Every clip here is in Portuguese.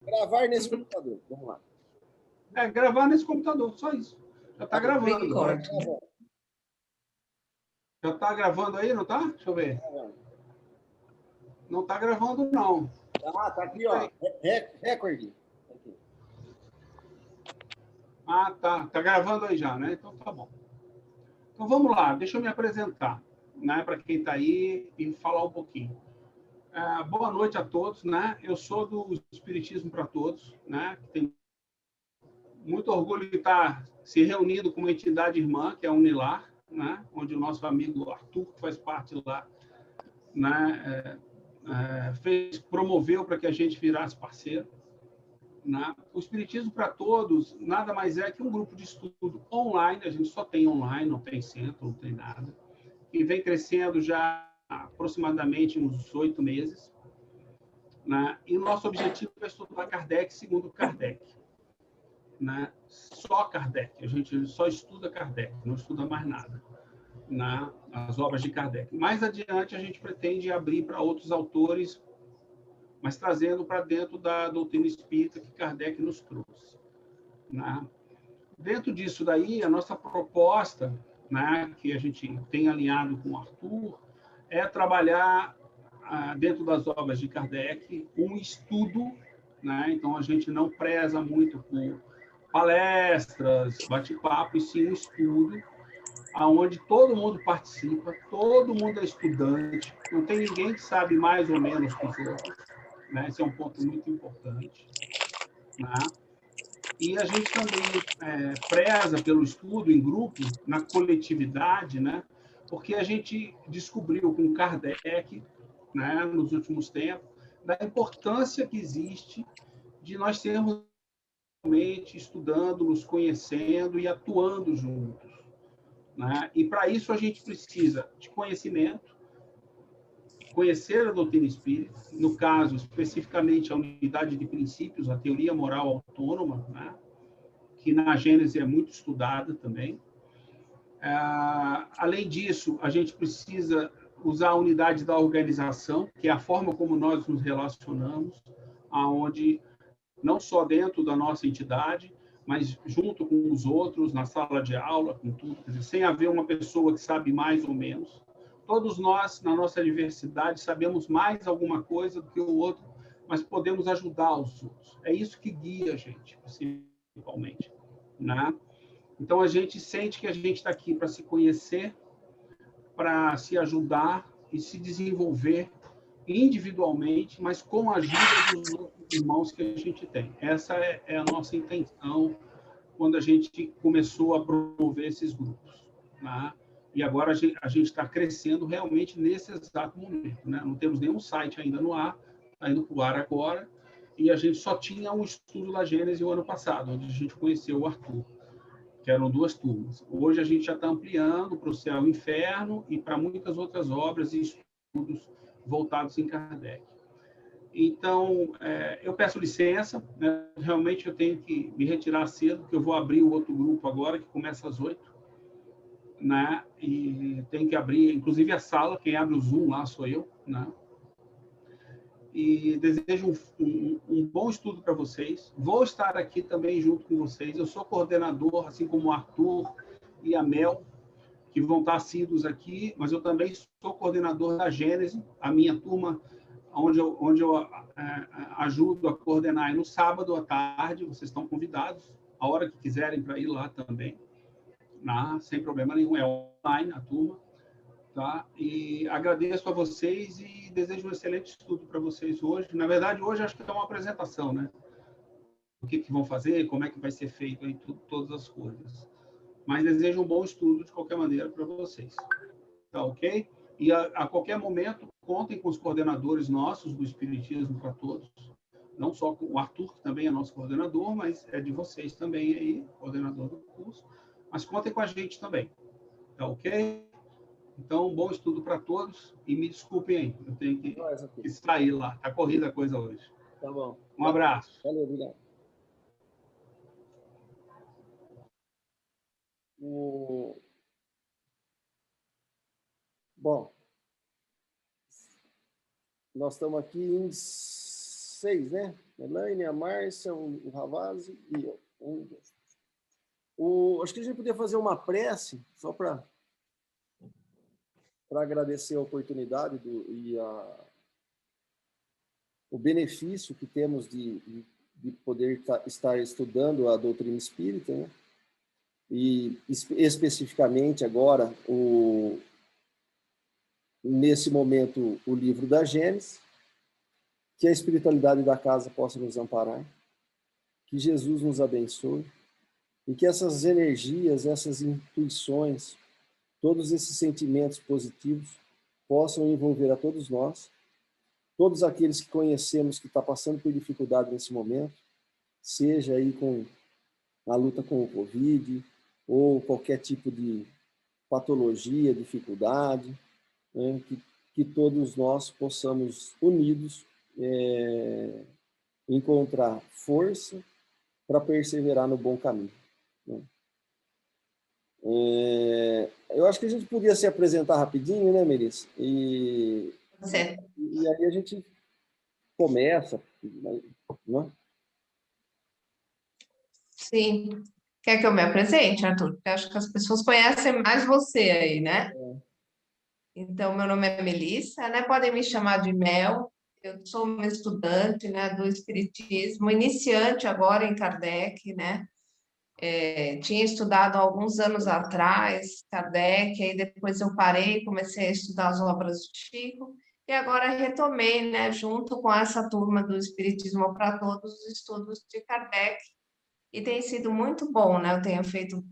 Gravar nesse computador. Vamos lá. Gravar nesse computador, só isso. Já está gravando. Já está gravando aí, não está? Deixa eu ver. Não está gravando, não. Ah, tá aqui, ó. Recorde. Ah, tá. Tá gravando aí já, né? Então tá bom. Então vamos lá, deixa eu me apresentar, né, para quem está aí e falar um pouquinho. Boa noite a todos, né? Eu sou do Espiritismo para Todos, né? Tenho muito orgulho de estar se reunindo com uma entidade irmã, que é a Unilar, né? Onde o nosso amigo Arthur, que faz parte lá, né? Promoveu para que a gente virasse parceiro. Né? O Espiritismo para Todos nada mais é que um grupo de estudo online, a gente só tem online, não tem centro, não tem nada, que vem crescendo já há aproximadamente uns 8 meses. Né? E o nosso objetivo é estudar Kardec segundo Kardec. Né? Só Kardec, a gente só estuda Kardec, não estuda mais nada. As obras de Kardec. Mais adiante, a gente pretende abrir para outros autores, mas trazendo para dentro da doutrina espírita que Kardec nos trouxe. Né? Dentro disso daí, a nossa proposta, né, que a gente tem alinhado com o Arthur, é trabalhar dentro das obras de Kardec um estudo, né? Então a gente não preza muito por palestras, bate-papo, e sim um estudo aonde todo mundo participa, todo mundo é estudante, não tem ninguém que sabe mais ou menos que os outros, né? Esse é um ponto muito importante, né? E a gente também preza pelo estudo em grupo, na coletividade, né? Porque a gente descobriu com Kardec, né, nos últimos tempos, da importância que existe de nós sermos realmente estudando, nos conhecendo e atuando juntos. Né? E para isso a gente precisa de conhecimento, conhecer a doutrina espírita, no caso, especificamente a unidade de princípios, a teoria moral autônoma, né? Que na Gênese é muito estudada também. Além disso, a gente precisa usar a unidade da organização, que é a forma como nós nos relacionamos, aonde não só dentro da nossa entidade, mas junto com os outros, na sala de aula, com tudo, quer dizer, sem haver uma pessoa que sabe mais ou menos. Todos nós, na nossa diversidade, sabemos mais alguma coisa do que o outro, mas podemos ajudar os outros. É isso que guia a gente, principalmente. Né? Então, a gente sente que a gente está aqui para se conhecer, para se ajudar e se desenvolver individualmente, mas com a ajuda dos outros irmãos que a gente tem. Essa é a nossa intenção quando a gente começou a promover esses grupos. Né? E agora a gente está crescendo realmente nesse exato momento. Né? Não temos nenhum site ainda no ar, está indo para o ar agora, e a gente só tinha um estudo da Gênese o ano passado, onde a gente conheceu o Arthur, que eram 2 turmas. Hoje a gente já está ampliando para o Céu e o Inferno e para muitas outras obras e estudos voltados em Kardec. Então, eu peço licença, né? Realmente eu tenho que me retirar cedo, porque eu vou abrir o outro grupo agora, que começa às 8, né? E tem que abrir, inclusive a sala, quem abre o Zoom lá sou eu, né? E desejo um bom estudo para vocês. Vou estar aqui também junto com vocês. Eu sou coordenador, assim como o Arthur e a Mel, que vão estar assíduos aqui, mas eu também sou coordenador da Gênese, a minha turma, onde eu ajudo a coordenar é no sábado à tarde. Vocês estão convidados, a hora que quiserem, para ir lá também, né? Sem problema nenhum, é online a turma. Tá? E agradeço a vocês e desejo um excelente estudo para vocês hoje. Na verdade, hoje acho que é uma apresentação, né? O que vão fazer, como é que vai ser feito, aí, todas as coisas. Mas desejo um bom estudo, de qualquer maneira, para vocês. Tá ok? E a qualquer momento, contem com os coordenadores nossos do Espiritismo para Todos. Não só com o Arthur, que também é nosso coordenador, mas é de vocês também aí, coordenador do curso. Mas contem com a gente também. Tá ok? Então, bom estudo para todos e me desculpem aí, eu tenho que sair lá. Está corrida a coisa hoje. Tá bom. Um abraço. Valeu, obrigado. Bom, nós estamos aqui em 6, né? Elaine, a Márcia, o Ravazzi e eu. Acho que a gente podia fazer uma prece, só para agradecer a oportunidade o benefício que temos de poder estar estudando a doutrina espírita, né? E especificamente agora, nesse momento, o livro da Gênesis, que a espiritualidade da casa possa nos amparar, que Jesus nos abençoe, e que essas energias, essas intuições, todos esses sentimentos positivos possam envolver a todos nós, todos aqueles que conhecemos que está passando por dificuldade nesse momento, seja aí com a luta com o Covid, ou qualquer tipo de patologia, dificuldade, né? Que todos nós possamos, unidos, encontrar força para perseverar no bom caminho, né? Eu acho que a gente podia se apresentar rapidinho, né, Melissa? Certo. E aí a gente começa, né? Sim. Quer que eu me apresente, Arthur? Porque eu acho que as pessoas conhecem mais você aí, né? Então, meu nome é Melissa, né? Podem me chamar de Mel. Eu sou uma estudante, né, do Espiritismo, iniciante agora em Kardec, né? Tinha estudado há alguns anos atrás Kardec, aí depois eu parei, comecei a estudar as obras do Chico, e agora retomei, né, junto com essa turma do Espiritismo para Todos, os estudos de Kardec, e tem sido muito bom, né? Eu tenho feito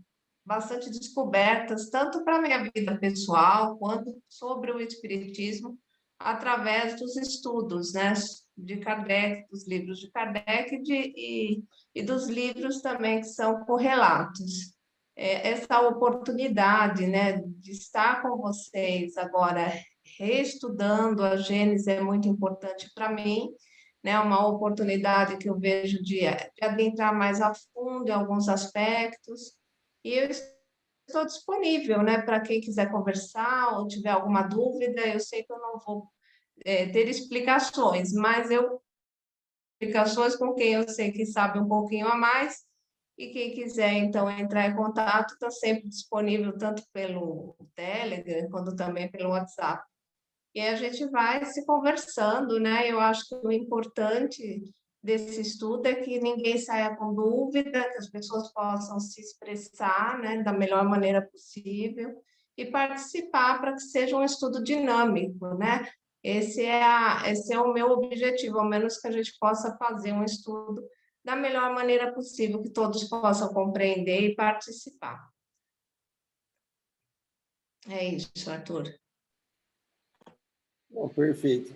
bastante descobertas, tanto para a minha vida pessoal, quanto sobre o Espiritismo, através dos estudos, né, de Kardec, dos livros de Kardec e dos livros também que são correlatos. Essa oportunidade, né, de estar com vocês agora, reestudando a Gênesis, é muito importante para mim, né, uma oportunidade que eu vejo de adentrar mais a fundo em alguns aspectos, e eu estou disponível, né, para quem quiser conversar ou tiver alguma dúvida. Eu sei que eu não vou ter explicações, mas explicações com quem eu sei que sabe um pouquinho a mais, e quem quiser, então, entrar em contato, está sempre disponível, tanto pelo Telegram, quanto também pelo WhatsApp. E aí a gente vai se conversando, né? Eu acho que o importante desse estudo é que ninguém saia com dúvida, que as pessoas possam se expressar, né, da melhor maneira possível e participar para que seja um estudo dinâmico, né? Esse é o meu objetivo, ao menos que a gente possa fazer um estudo da melhor maneira possível, que todos possam compreender e participar. É isso, Arthur. Bom, perfeito.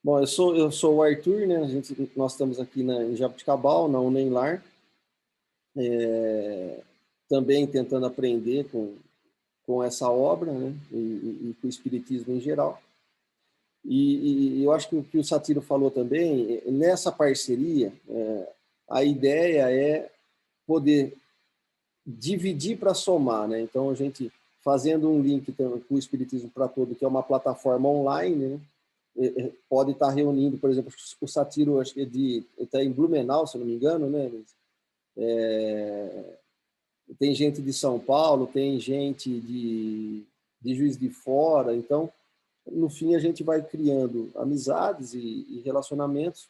Bom, eu sou o Arthur, né? Nós estamos aqui em Jaboticabal, na UNEMLAR, também tentando aprender com essa obra, né? E com o Espiritismo em geral. E eu acho que o que o Satiro falou também, nessa parceria, a ideia é poder dividir para somar, né? Então, a gente fazendo um link com o Espiritismo para Todo, que é uma plataforma online, né? Pode estar reunindo, por exemplo, o Satiro, acho que está em Blumenau, se não me engano, né? Tem gente de São Paulo, tem gente de Juiz de Fora, então, no fim, a gente vai criando amizades e relacionamentos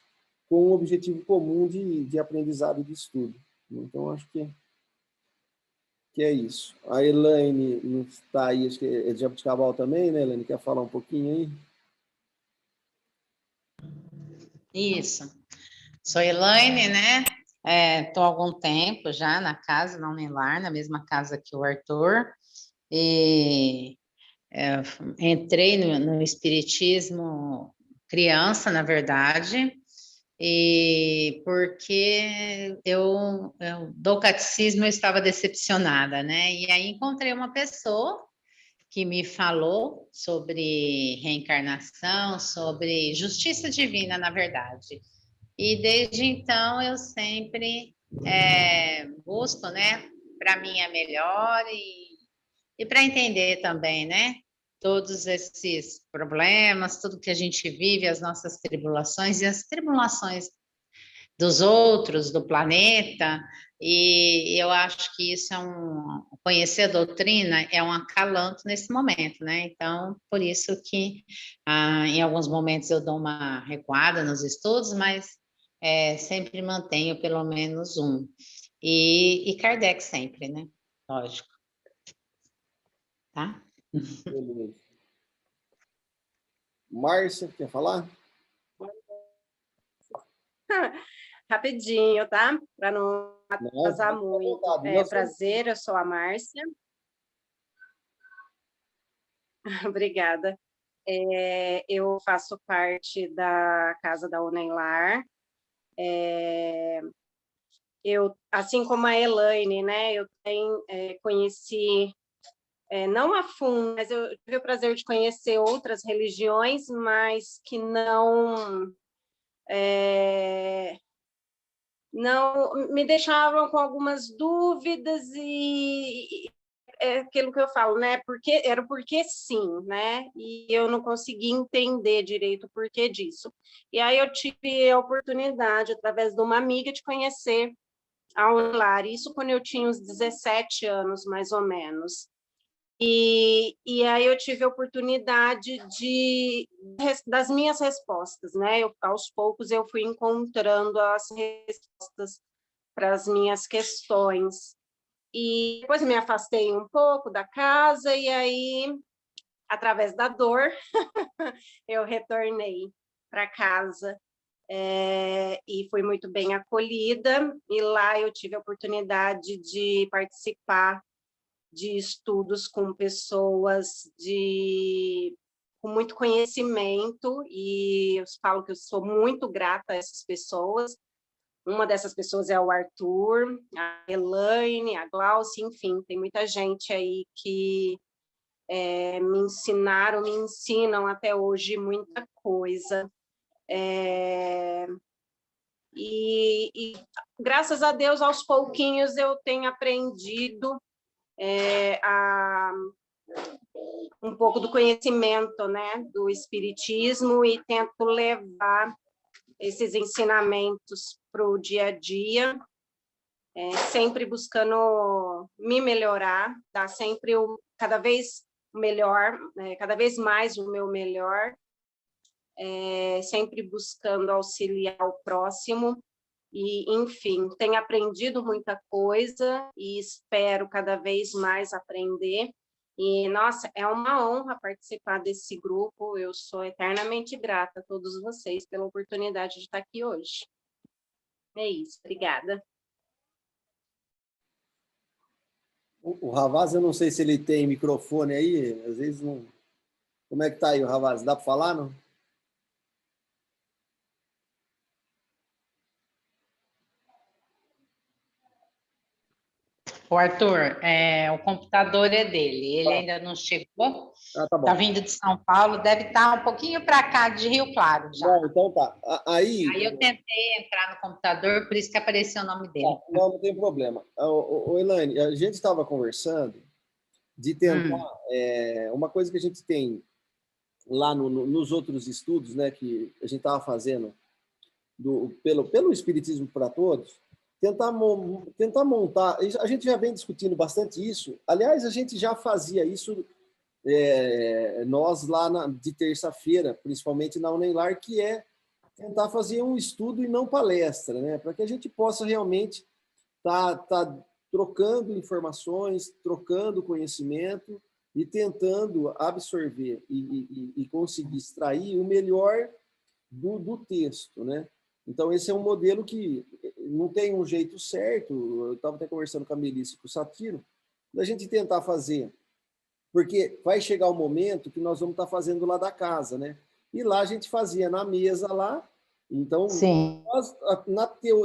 com um objetivo comum de aprendizado e de estudo. Então, acho que é isso. A Elaine está aí, acho que é de Jaboticabal também, né, Elaine? Quer falar um pouquinho aí? Isso. Sou Elaine, né? Estou há algum tempo já na casa, na UNELAR, na mesma casa que o Arthur. E entrei no Espiritismo criança, na verdade, e porque eu do catecismo eu estava decepcionada, né? E aí encontrei uma pessoa que me falou sobre reencarnação, sobre justiça divina, na verdade. E desde então eu sempre busco, né, para mim é melhor e para entender também, né, todos esses problemas, tudo que a gente vive, as nossas tribulações e as tribulações dos outros, do planeta, e eu acho que isso conhecer a doutrina é um acalanto nesse momento, né? Então, por isso que em alguns momentos eu dou uma recuada nos estudos, mas sempre mantenho pelo menos um. E Kardec sempre, né? Lógico. Tá? Beleza. Márcia, quer falar? Rapidinho, tá? Para não atrasar muito. Prazer, eu sou a Márcia. Obrigada. Eu faço parte da Casa da Unenlar. Eu, assim como a Elaine, né? Eu conheci, não a fundo, mas eu tive o prazer de conhecer outras religiões, mas que não me deixavam com algumas dúvidas e é aquilo que eu falo, né? Era porque sim, né? E eu não consegui entender direito o porquê disso. E aí eu tive a oportunidade, através de uma amiga, de conhecer a Unenlar, isso quando eu tinha uns 17 anos, mais ou menos. E aí eu tive a oportunidade das minhas respostas, né? Aos poucos eu fui encontrando as respostas para as minhas questões. E depois me afastei um pouco da casa, e aí, através da dor, eu retornei para casa. E fui muito bem acolhida, e lá eu tive a oportunidade de participar de estudos com pessoas com muito conhecimento, e eu falo que eu sou muito grata a essas pessoas. Uma dessas pessoas é o Arthur, a Elaine, a Glaucia, enfim, tem muita gente aí que me ensinaram, me ensinam até hoje muita coisa. E graças a Deus, aos pouquinhos, eu tenho aprendido um pouco do conhecimento, né, do Espiritismo, e tento levar esses ensinamentos para o dia a dia, sempre buscando me melhorar, dar sempre cada vez melhor, cada vez mais o meu melhor, sempre buscando auxiliar o próximo. E, enfim, tenho aprendido muita coisa e espero cada vez mais aprender. E, nossa, é uma honra participar desse grupo. Eu sou eternamente grata a todos vocês pela oportunidade de estar aqui hoje. É isso, obrigada. O Ravaz, eu não sei se ele tem microfone aí, às vezes não. Como é que tá aí o Ravaz? Dá para falar, não? O Arthur, o computador é dele, ele ainda não chegou, tá bom. Tá vindo de São Paulo, deve estar um pouquinho para cá de Rio Claro já. Bom, então tá. Aí eu tentei entrar no computador, por isso que apareceu o nome dele. Não tem problema. Elaine, a gente estava conversando de tentar uma coisa que a gente tem lá nos outros estudos, né, que a gente estava fazendo pelo Espiritismo para Todos, tentar montar. A gente já vem discutindo bastante isso. Aliás, a gente já fazia isso nós lá de terça-feira, principalmente na Unenlar, que é tentar fazer um estudo e não palestra, né, para que a gente possa realmente tá trocando informações, trocando conhecimento e tentando absorver e conseguir extrair o melhor do texto, né? Então, esse é um modelo que não tem um jeito certo. Eu estava até conversando com a Melissa e com o Satiro, da gente tentar fazer, porque vai chegar o momento que nós vamos estar fazendo lá da casa, né? E lá a gente fazia na mesa lá, então nós,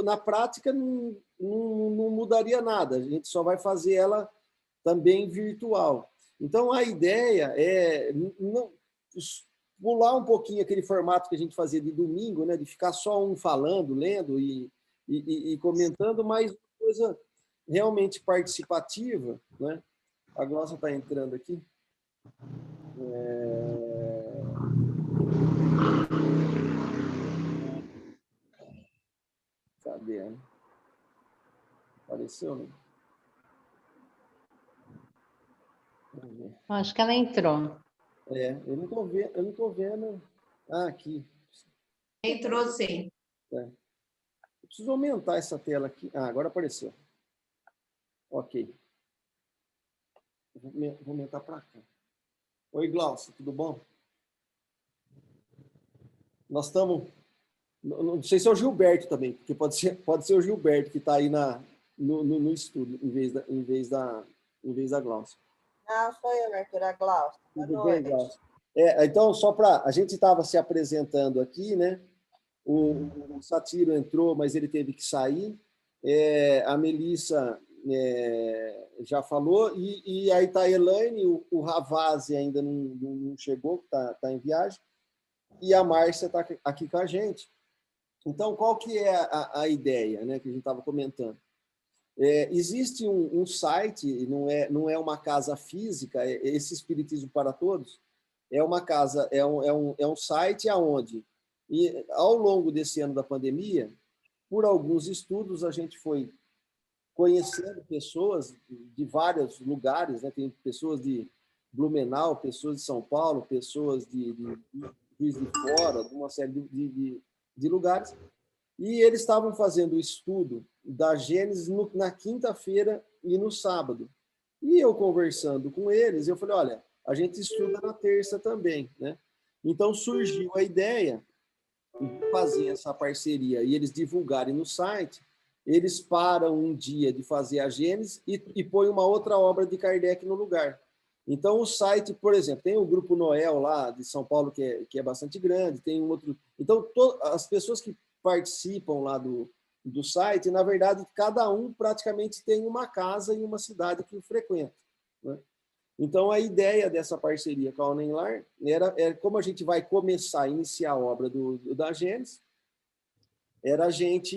na prática não mudaria nada, a gente só vai fazer ela também virtual. Então, a ideia é pular um pouquinho aquele formato que a gente fazia de domingo, né, de ficar só um falando, lendo e comentando, mas coisa realmente participativa, né? A Glócia está entrando aqui. Cadê? Né? Apareceu, né? Acho que ela entrou. Eu não tô vendo. Ah, aqui. Entrou sim. Eu preciso aumentar essa tela aqui. Ah, agora apareceu. Ok. Vou aumentar para cá. Oi, Glaucio, tudo bom? Nós estamos... Não sei se é o Gilberto também, porque pode ser o Gilberto que está aí no estúdio, em vez da Glaucia. Não, sou eu, Arthur Glaucio. Boa Tudo bem, noite. Glaucio? Então, só para... A gente estava se apresentando aqui, né? O Satiro entrou, mas ele teve que sair. A Melissa já falou, e aí está a Elaine, o Ravazzi ainda não chegou, está em viagem, e a Márcia está aqui com a gente. Então, qual que é a ideia, né, que a gente estava comentando? Existe um site, não é uma casa física, esse Espiritismo para Todos, é uma casa, é um site aonde, e ao longo desse ano da pandemia, por alguns estudos, a gente foi conhecendo pessoas de vários lugares, né? Tem pessoas de Blumenau, pessoas de São Paulo, pessoas de Juiz de Fora, de uma série de lugares, e eles estavam fazendo o estudo da Gênesis na quinta-feira e no sábado. E eu conversando com eles, eu falei, olha, a gente estuda na terça também, né? Então surgiu a ideia de fazer essa parceria e eles divulgarem no site. Eles param um dia de fazer a Gênesis e põem uma outra obra de Kardec no lugar. Então, o site, por exemplo, tem o Grupo Noel lá de São Paulo, que é bastante grande, tem um outro... Então, as pessoas que participam lá do site, na verdade, cada um praticamente tem uma casa em uma cidade que frequenta, né? Então, a ideia dessa parceria com a Unenlar era como a gente vai começar a iniciar a obra da Gênesis, era a gente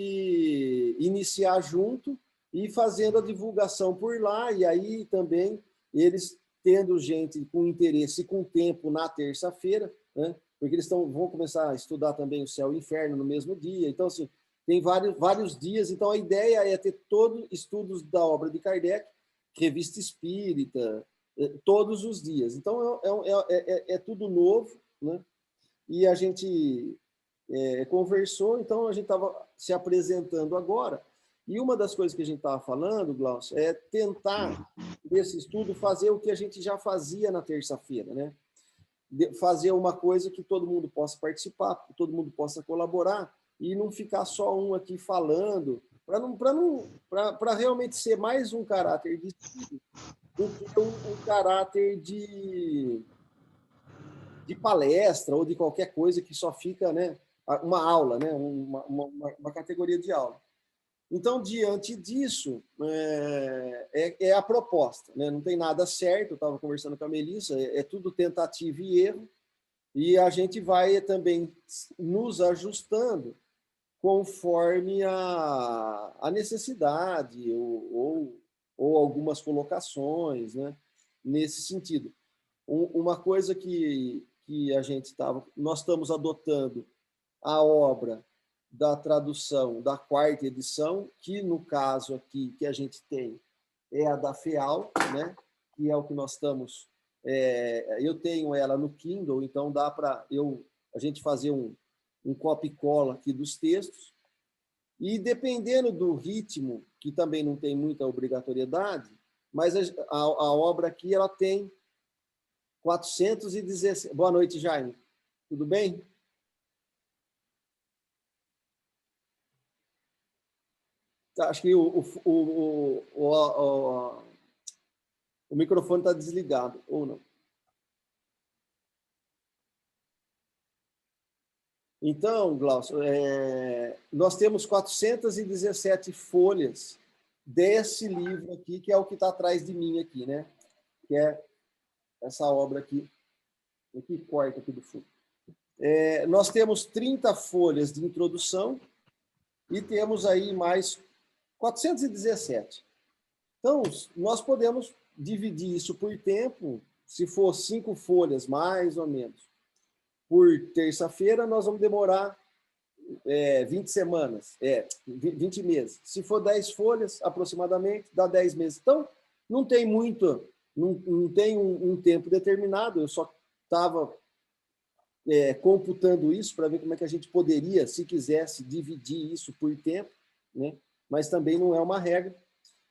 iniciar junto e fazendo a divulgação por lá, e aí também eles tendo gente com interesse e com tempo na terça-feira, né? Porque eles vão começar a estudar também o céu e o inferno no mesmo dia. Então, assim, tem vários dias. Então, a ideia é ter todos estudos da obra de Kardec, Revista Espírita, todos os dias. Então, é tudo novo, né? E a gente conversou, então a gente estava se apresentando agora. E uma das coisas que a gente estava falando, Glaucio, é tentar, nesse estudo, fazer o que a gente já fazia na terça-feira, né? Fazer uma coisa que todo mundo possa participar, que todo mundo possa colaborar, e não ficar só um aqui falando, para realmente ser mais um caráter de estudo do que um caráter de palestra ou de qualquer coisa que só fica, né, uma aula, né, uma categoria de aula. Então, diante disso, é a proposta, né? Não tem nada certo, eu estava conversando com a Melissa, é tudo tentativa e erro, e a gente vai também nos ajustando conforme a necessidade ou algumas colocações, né, nesse sentido. Uma coisa que nós estamos adotando a obra da tradução da 4ª edição, que no caso aqui que a gente tem é a da FEAL, né? Que é o que nós estamos... eu tenho ela no Kindle, então dá para a gente fazer um copia e cola aqui dos textos, e dependendo do ritmo, que também não tem muita obrigatoriedade, mas a obra aqui ela tem 416... Boa noite, Jaime. Tudo bem? Acho que o microfone está desligado, ou não. Então, Glaucio, nós temos 417 folhas desse livro aqui, que é o que está atrás de mim aqui, né? Que é essa obra aqui, que corta aqui do fundo. Nós temos 30 folhas de introdução e temos aí mais 417. Então, nós podemos dividir isso por tempo se for 5 folhas, mais ou menos, por terça-feira, nós vamos demorar 20 semanas, 20 meses. Se for 10 folhas, aproximadamente, dá 10 meses. Então, não tem muito, não tem um tempo determinado, eu só estava computando isso para ver como é que a gente poderia, se quisesse, dividir isso por tempo, né? Mas também não é uma regra,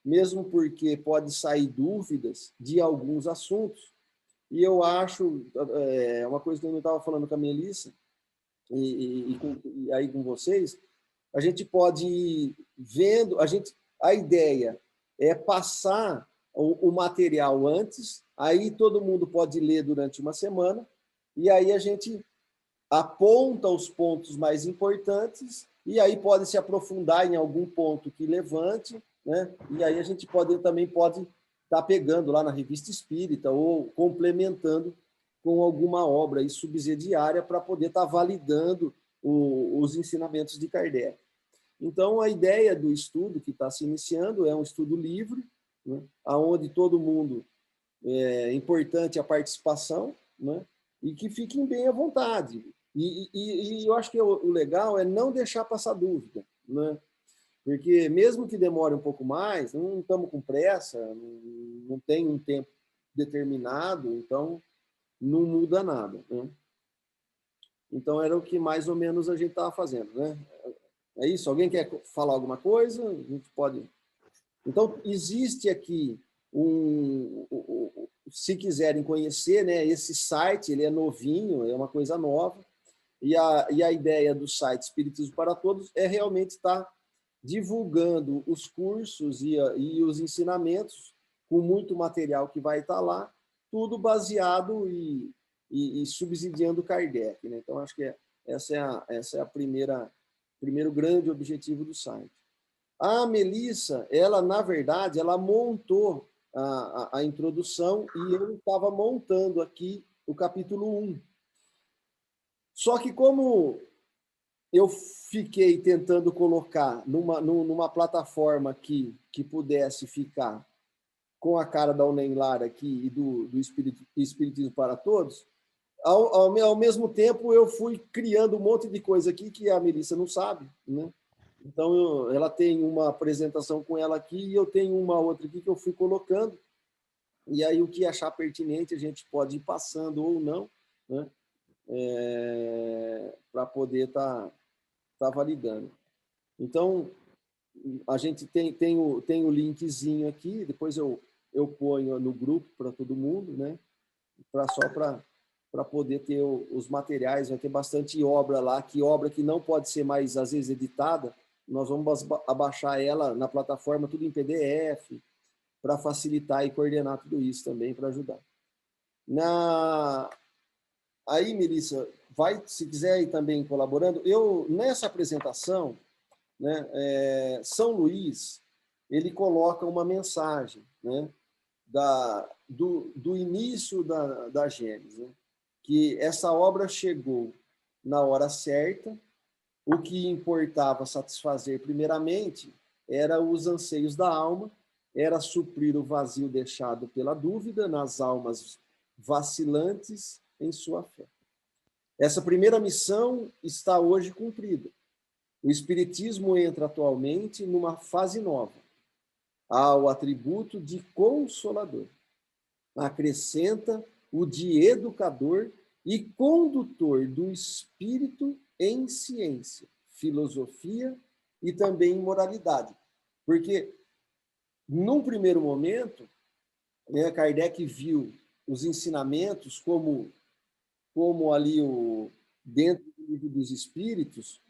mesmo porque pode sair dúvidas de alguns assuntos, e eu acho, uma coisa que eu estava falando com a Melissa, e aí com vocês, a gente pode ir vendo, a ideia é passar o material antes, aí todo mundo pode ler durante uma semana, e aí a gente aponta os pontos mais importantes, e aí pode se aprofundar em algum ponto que levante, né? E aí a gente também pode estar pegando lá na Revista Espírita ou complementando com alguma obra aí subsidiária para poder estar validando os ensinamentos de Kardec. Então, a ideia do estudo que está se iniciando é um estudo livre, né, onde todo mundo é importante a participação, né, e que fiquem bem à vontade. E eu acho que o legal é não deixar passar dúvida, né? Porque mesmo que demore um pouco mais, não estamos com pressa, não tem um tempo determinado, então não muda nada, né? Então era o que mais ou menos a gente estava fazendo, né? É isso? Alguém quer falar alguma coisa? A gente pode. Então existe aqui se quiserem conhecer, né? Esse site ele é novinho, é uma coisa nova. E a ideia do site Espiritismo para Todos é realmente estar divulgando os cursos e os ensinamentos com muito material que vai estar lá, tudo baseado e subsidiando Kardec, né? Então, acho que essa é a primeiro grande objetivo do site. A Melissa, ela, na verdade, ela montou a introdução e eu estava montando aqui o capítulo 1. Só que como eu fiquei tentando colocar numa plataforma que pudesse ficar com a cara da Unenlar aqui e do Espiritismo para Todos, ao mesmo tempo eu fui criando um monte de coisa aqui que a Melissa não sabe, né? Então, ela tem uma apresentação com ela aqui e eu tenho uma outra aqui que eu fui colocando, e aí o que achar pertinente a gente pode ir passando ou não, né? Para poder estar validando. Então, a gente tem o linkzinho aqui, depois eu ponho no grupo para todo mundo, né? Só para poder ter os materiais, vai ter bastante obra lá, obra que não pode ser mais, às vezes, editada, nós vamos abaixar ela na plataforma, tudo em PDF, para facilitar e coordenar tudo isso também, para ajudar. Aí, Melissa, se quiser ir também colaborando, nessa apresentação, né, São Luís, ele coloca uma mensagem, né, do início da Gênesis, né, que essa obra chegou na hora certa, o que importava satisfazer primeiramente era os anseios da alma, era suprir o vazio deixado pela dúvida nas almas vacilantes em sua fé. Essa primeira missão está hoje cumprida. O Espiritismo entra atualmente numa fase nova, ao atributo de consolador. Acrescenta o de educador e condutor do espírito em ciência, filosofia e também em moralidade. Porque, num primeiro momento, né, Kardec viu os ensinamentos como ali dentro do livro dos Espíritos,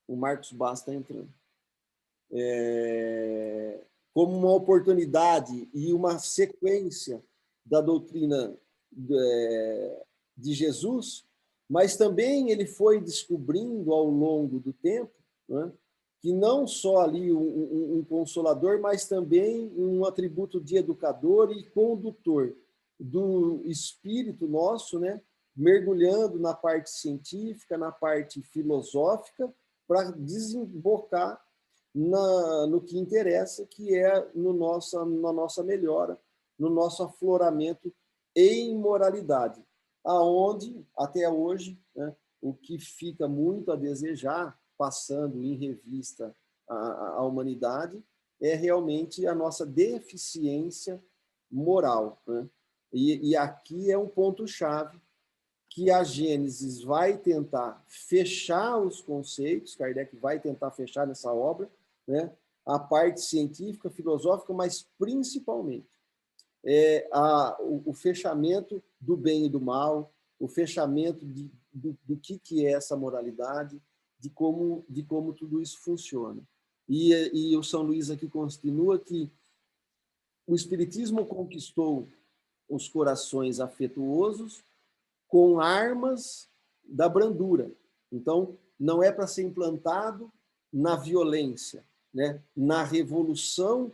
o Marcos Bass está entrando, como uma oportunidade e uma sequência da doutrina de Jesus, mas também ele foi descobrindo ao longo do tempo, né, que não só ali um consolador, mas também um atributo de educador e condutor do espírito nosso, né, mergulhando na parte científica, na parte filosófica, para desembocar no que interessa, que é na nossa melhora, no nosso afloramento em moralidade, aonde, até hoje, né, o que fica muito a desejar, passando em revista a humanidade, é realmente a nossa deficiência moral, né? E aqui é um ponto-chave que a Gênesis vai tentar fechar os conceitos, Kardec vai tentar fechar nessa obra, né? A parte científica, filosófica, mas principalmente o fechamento do bem e do mal, o fechamento do que é essa moralidade, de como tudo isso funciona. E o São Luís aqui continua que o Espiritismo conquistou os corações afetuosos com armas da brandura. Então, não é para ser implantado na violência, né? Na revolução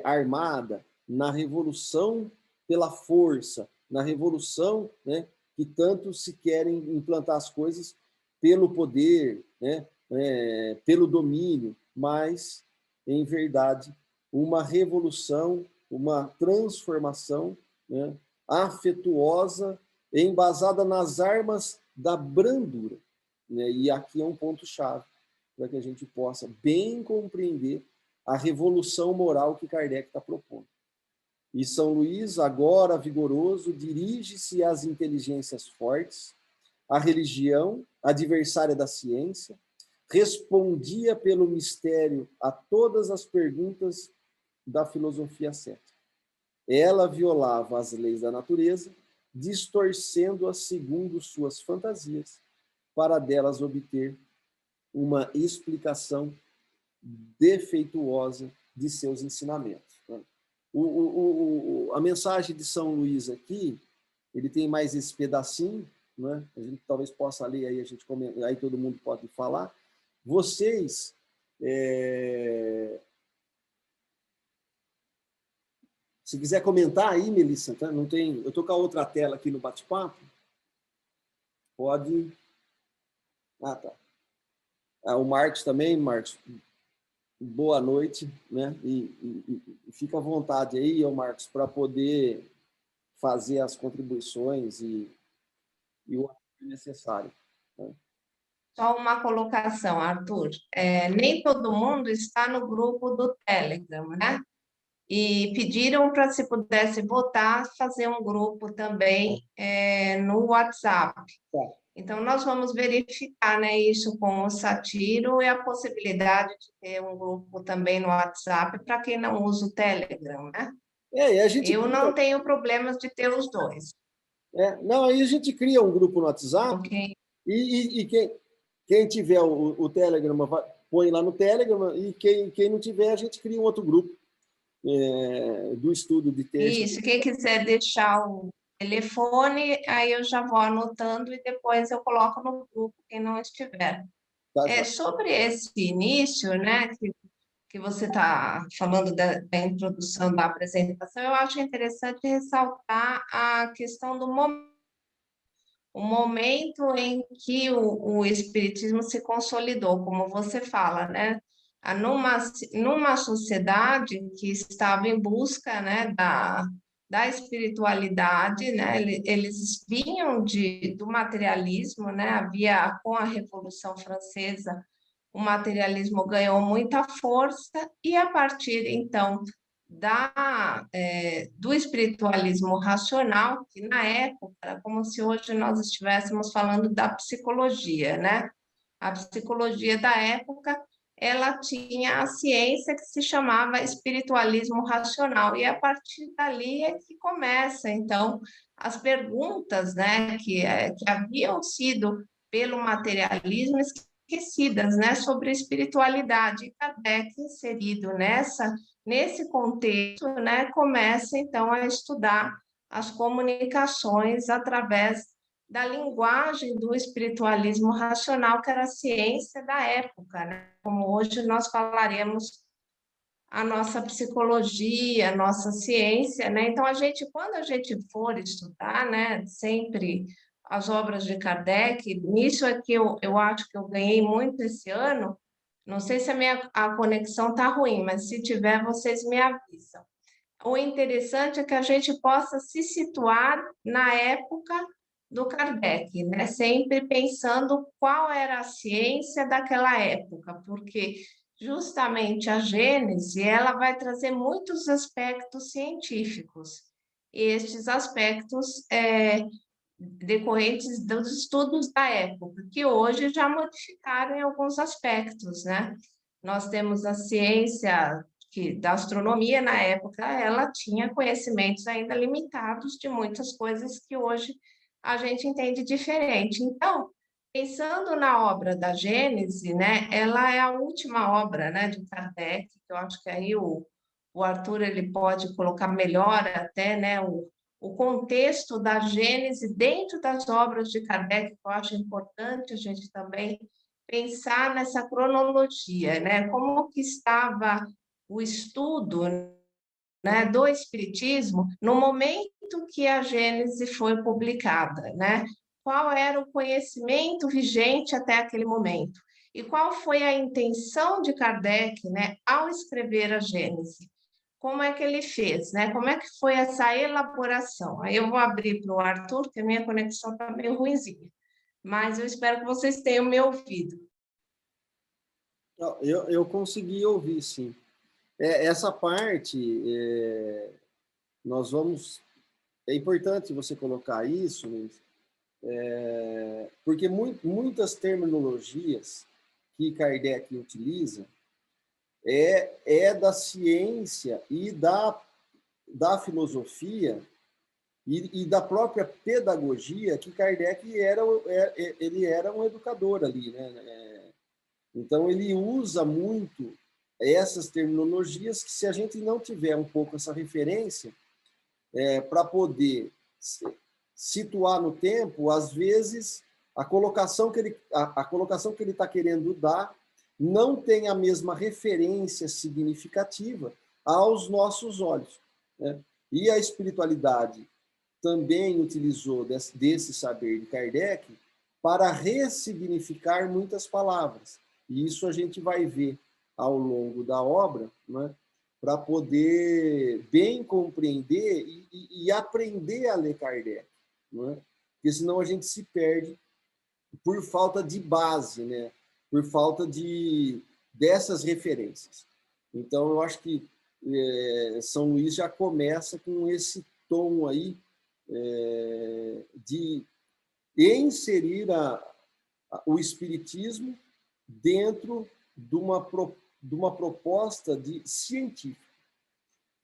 armada, na revolução pela força, na revolução, né, que tanto se querem implantar as coisas pelo poder, né, pelo domínio, mas, em verdade, uma revolução, uma transformação, né, afetuosa, embasada nas armas da brandura, né? E aqui é um ponto-chave para que a gente possa bem compreender a revolução moral que Kardec está propondo. E São Luís, agora vigoroso, dirige-se às inteligências fortes, à religião, adversária da ciência, respondia pelo mistério a todas as perguntas da filosofia cética. Ela violava as leis da natureza, distorcendo-as segundo suas fantasias, para delas obter uma explicação defeituosa de seus ensinamentos. A mensagem de São Luís aqui, ele tem mais esse pedacinho, né? A gente talvez possa ler aí, aí todo mundo pode falar. Vocês se quiser comentar aí, Melissa, tá? Não tem, eu estou com a outra tela aqui no bate-papo. Pode. Ah, tá. O Marcos também, Marcos. Boa noite, né? E fica à vontade aí, Marcos, para poder fazer as contribuições e o necessário. Né? Só uma colocação, Arthur. Nem todo mundo está no grupo do Telegram, né? E pediram para, se pudesse votar, fazer um grupo também no WhatsApp. Então, nós vamos verificar, né, isso com o Satiro e a possibilidade de ter um grupo também no WhatsApp para quem não usa o Telegram, né? Eu não tenho problemas de ter os dois. Não, aí a gente cria um grupo no WhatsApp, okay. E quem tiver o Telegram, põe lá no Telegram, e quem não tiver, a gente cria um outro grupo do estudo de texto. Isso, quem quiser deixar o telefone, aí eu já vou anotando e depois eu coloco no grupo, quem não estiver. Sobre esse início, né, que você está falando da introdução da apresentação, eu acho interessante ressaltar a questão do momento. O momento em que o Espiritismo se consolidou, como você fala, né? Numa sociedade que estava em busca, né, da espiritualidade, né? Eles vinham do materialismo, né? Havia, com a Revolução Francesa, o materialismo ganhou muita força e, a partir, então, do espiritualismo racional, que na época era como se hoje nós estivéssemos falando da psicologia, né? A psicologia da época, ela tinha a ciência que se chamava espiritualismo racional, e a partir dali é que começa, então, as perguntas, né, que haviam sido pelo materialismo esquecidas, né, sobre a espiritualidade. E Kardec, inserido nesse contexto, né, começa então a estudar as comunicações através da linguagem do espiritualismo racional, que era a ciência da época, né? Como hoje nós falaremos a nossa psicologia, a nossa ciência, né? Então, quando a gente for estudar, né, sempre as obras de Kardec, nisso é que eu acho que eu ganhei muito esse ano. Não sei se a conexão está ruim, mas se tiver, vocês me avisam. o interessante é que a gente possa se situar na época do Kardec, né? Sempre pensando qual era a ciência daquela época, porque justamente a Gênese ela vai trazer muitos aspectos científicos. E estes aspectos decorrentes dos estudos da época, que hoje já modificaram em alguns aspectos, né? Nós temos a ciência da astronomia na época, ela tinha conhecimentos ainda limitados de muitas coisas que hoje a gente entende diferente. Então, pensando na obra da Gênese, né, ela é a última obra, né, de Kardec, que eu acho que aí o Arthur ele pode colocar melhor até, né, o contexto da Gênese dentro das obras de Kardec, que eu acho importante a gente também pensar nessa cronologia, né? Como que estava o estudo, né, do Espiritismo no momento que a Gênese foi publicada, né? Qual era o conhecimento vigente até aquele momento? E qual foi a intenção de Kardec, né, ao escrever a Gênese? Como é que ele fez, né? Como é que foi essa elaboração? Aí eu vou abrir para o Arthur, porque a minha conexão está meio ruinzinha, mas eu espero que vocês tenham me ouvido. Eu consegui ouvir, sim. Essa parte, nós vamos... É importante você colocar isso, porque muitas terminologias que Kardec utiliza da ciência e da filosofia e da própria pedagogia, que Kardec ele era um educador ali, né? Então, ele usa muito essas terminologias que, se a gente não tiver um pouco essa referência, para poder situar no tempo, às vezes, a colocação que ele está querendo dar não tem a mesma referência significativa aos nossos olhos, né? E a espiritualidade também utilizou desse saber de Kardec para ressignificar muitas palavras. E isso a gente vai ver ao longo da obra, né, para poder bem compreender e aprender a ler Kardec, né? Porque senão a gente se perde por falta de base, né? Por falta dessas referências. Então, eu acho que São Luís já começa com esse tom aí de inserir o espiritismo dentro de uma proposta científica.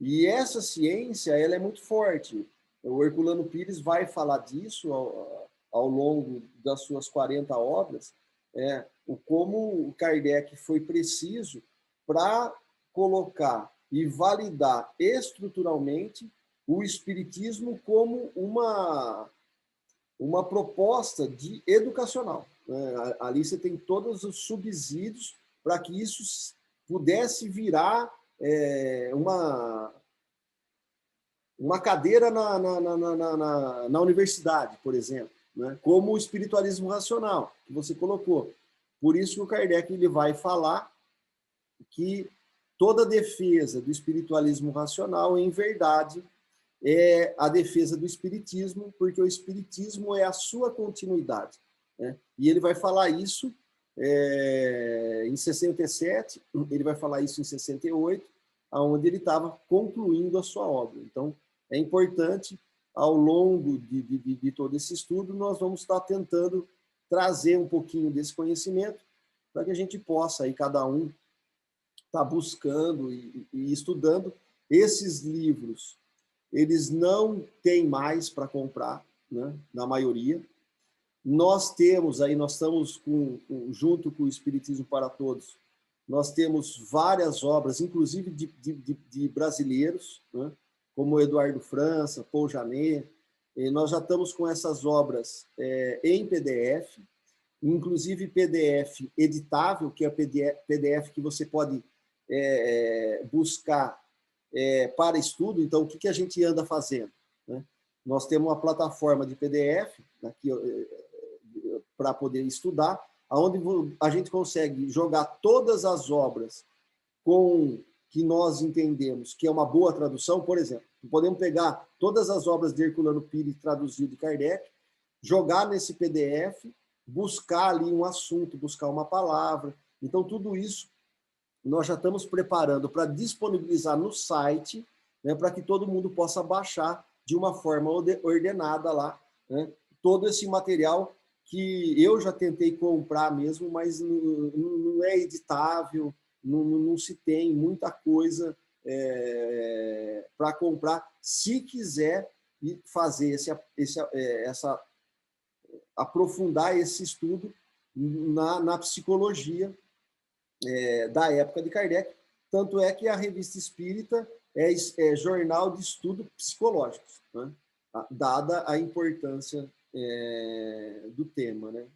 E essa ciência ela é muito forte. O Herculano Pires vai falar disso ao longo das suas 40 obras, como o Kardec foi preciso para colocar e validar estruturalmente o espiritismo como uma proposta educacional, né? Ali você tem todos os subsídios para que isso pudesse virar uma cadeira na universidade, por exemplo, né? Como o espiritualismo racional, que você colocou. Por isso que o Kardec ele vai falar que toda defesa do espiritualismo racional, em verdade, é a defesa do espiritismo, porque o espiritismo é a sua continuidade, né? E ele vai falar isso em 67, ele vai falar isso em 68, onde ele estava concluindo a sua obra. Então, é importante, ao longo de todo esse estudo, nós vamos estar tentando trazer um pouquinho desse conhecimento para que a gente possa, aí, cada um, estar buscando e estudando. Esses livros, eles não têm mais para comprar, né, na maioria. Nós estamos junto com o Espiritismo para Todos, nós temos várias obras, inclusive de brasileiros, né, como Eduardo França, Paul Janet. Nós já estamos com essas obras em PDF, inclusive PDF editável, que é PDF que você pode buscar para estudo. Então, o que a gente anda fazendo, né? Nós temos uma plataforma de PDF aqui para poder estudar, onde a gente consegue jogar todas as obras com que nós entendemos que é uma boa tradução, por exemplo, podemos pegar todas as obras de Herculano Pires traduzido de Kardec, jogar nesse PDF, buscar ali um assunto, buscar uma palavra. Então, tudo isso nós já estamos preparando para disponibilizar no site, né, para que todo mundo possa baixar de uma forma ordenada lá, né, todo esse material que eu já tentei comprar mesmo, mas não é editável, não se tem muita coisa para comprar, se quiser fazer aprofundar esse estudo na psicologia da época de Kardec. Tanto é que a Revista Espírita é jornal de estudo psicológico, né? Dada a importância do tema, né?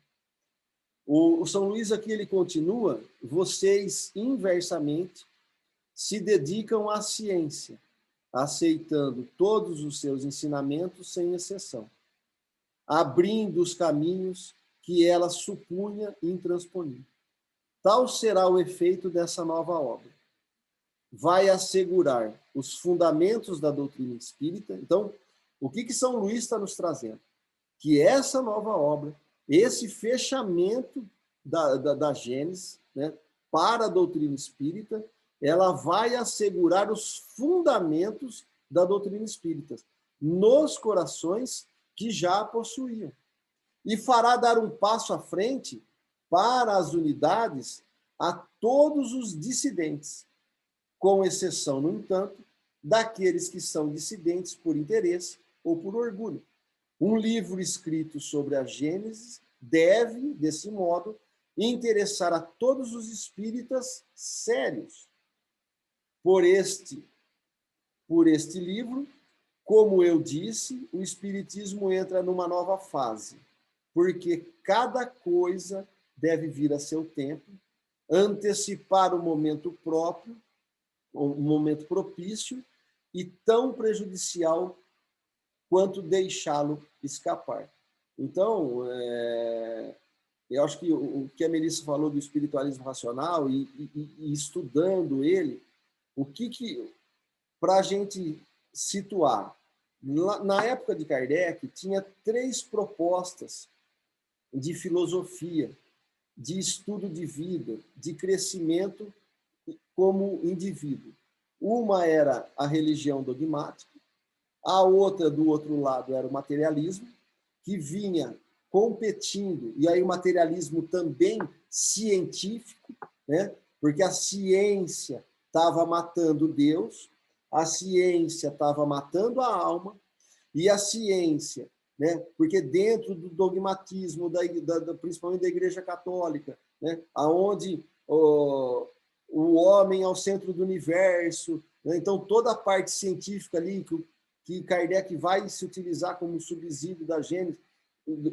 O São Luís aqui ele continua: vocês inversamente se dedicam à ciência, aceitando todos os seus ensinamentos sem exceção, abrindo os caminhos que ela supunha intransponíveis. Tal será o efeito dessa nova obra. Vai assegurar os fundamentos da doutrina espírita. Então, o que São Luís está nos trazendo? Que essa nova obra, esse fechamento da Gênesis, né, para a doutrina espírita, ela vai assegurar os fundamentos da doutrina espírita nos corações que já a possuíam. E fará dar um passo à frente para as unidades a todos os dissidentes, com exceção, no entanto, daqueles que são dissidentes por interesse ou por orgulho. Um livro escrito sobre a Gênesis deve, desse modo, interessar a todos os espíritas sérios. Por este livro, como eu disse, o espiritismo entra numa nova fase, porque cada coisa deve vir a seu tempo, antecipar o momento próprio, o momento propício, e tão prejudicial quanto deixá-lo escapar. Então, eu acho que o que a Melissa falou do espiritualismo racional, e estudando ele, para a gente situar, na época de Kardec, tinha 3 propostas de filosofia, de estudo de vida, de crescimento como indivíduo. Uma era a religião dogmática, a outra, do outro lado, era o materialismo, que vinha competindo, e aí o materialismo também científico, né? Porque a ciência estava matando Deus, a ciência estava matando a alma, e a ciência, né? Porque dentro do dogmatismo, principalmente da Igreja Católica, né? Onde o homem é o centro do universo, né? Então toda a parte científica ali que Kardec vai se utilizar como subsídio da Gênesis,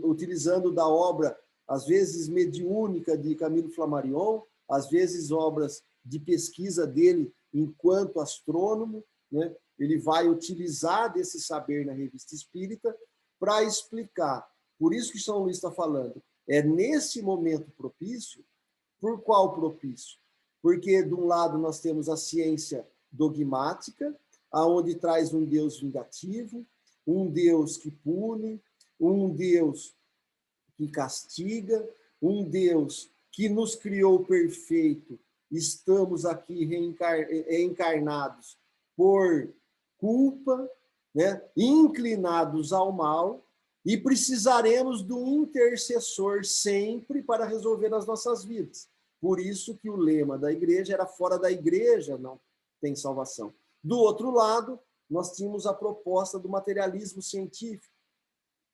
utilizando da obra, às vezes mediúnica, de Camilo Flammarion, às vezes obras de pesquisa dele enquanto astrônomo, né? Ele vai utilizar desse saber na Revista Espírita para explicar. Por isso que São Luís está falando, é nesse momento propício. Por qual propício? Porque, de um lado, nós temos a ciência dogmática, aonde traz um Deus vingativo, um Deus que pune, um Deus que castiga, um Deus que nos criou perfeito. Estamos aqui encarnados por culpa, né? Inclinados ao mal, e precisaremos do intercessor sempre para resolver as nossas vidas. Por isso que o lema da igreja era: fora da igreja não tem salvação. Do outro lado, nós tínhamos a proposta do materialismo científico,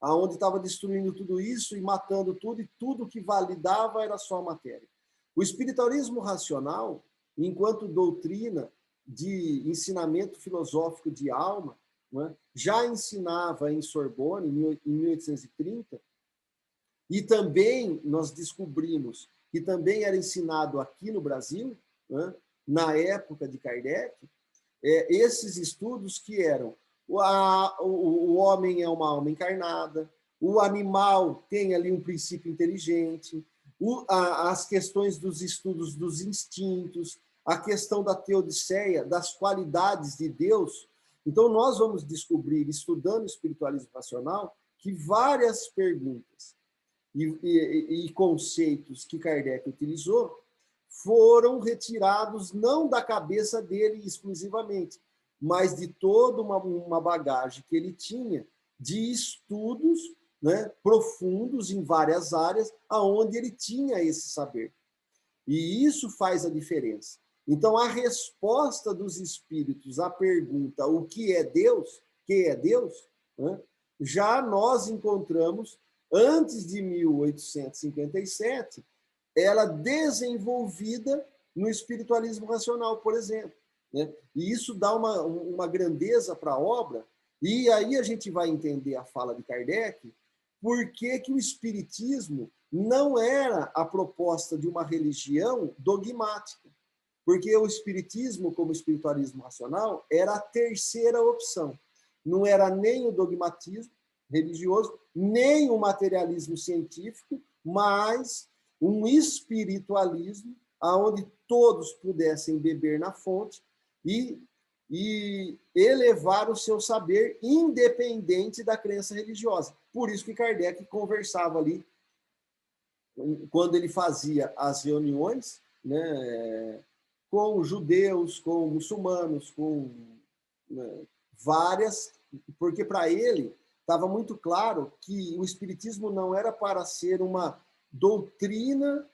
aonde estava destruindo tudo isso e matando tudo, e tudo que validava era só a matéria. O espiritualismo racional, enquanto doutrina de ensinamento filosófico de alma, né, já ensinava em Sorbonne, em 1830, e também nós descobrimos que também era ensinado aqui no Brasil, né, na época de Kardec, esses estudos que eram o homem é uma alma encarnada, o animal tem ali um princípio inteligente, as questões dos estudos dos instintos, a questão da teodiceia, das qualidades de Deus. Então, nós vamos descobrir, estudando o espiritualismo racional, que várias perguntas e conceitos que Kardec utilizou foram retirados não da cabeça dele exclusivamente, mas de toda uma bagagem que ele tinha de estudos, né, profundos em várias áreas, aonde ele tinha esse saber. E isso faz a diferença. Então, a resposta dos espíritos à pergunta o que é Deus, né, já nós encontramos, antes de 1857, ela desenvolvida no espiritualismo racional, por exemplo. Né? E isso dá uma grandeza para a obra, e aí a gente vai entender a fala de Kardec, por que o espiritismo não era a proposta de uma religião dogmática. Porque o espiritismo, como espiritualismo racional, era a terceira opção. Não era nem o dogmatismo religioso, nem o materialismo científico, mas um espiritualismo onde todos pudessem beber na fonte e elevar o seu saber independente da crença religiosa. Por isso que Kardec conversava ali, quando ele fazia as reuniões, né, com judeus, com muçulmanos, com, né, várias, porque para ele estava muito claro que o espiritismo não era para ser uma doutrina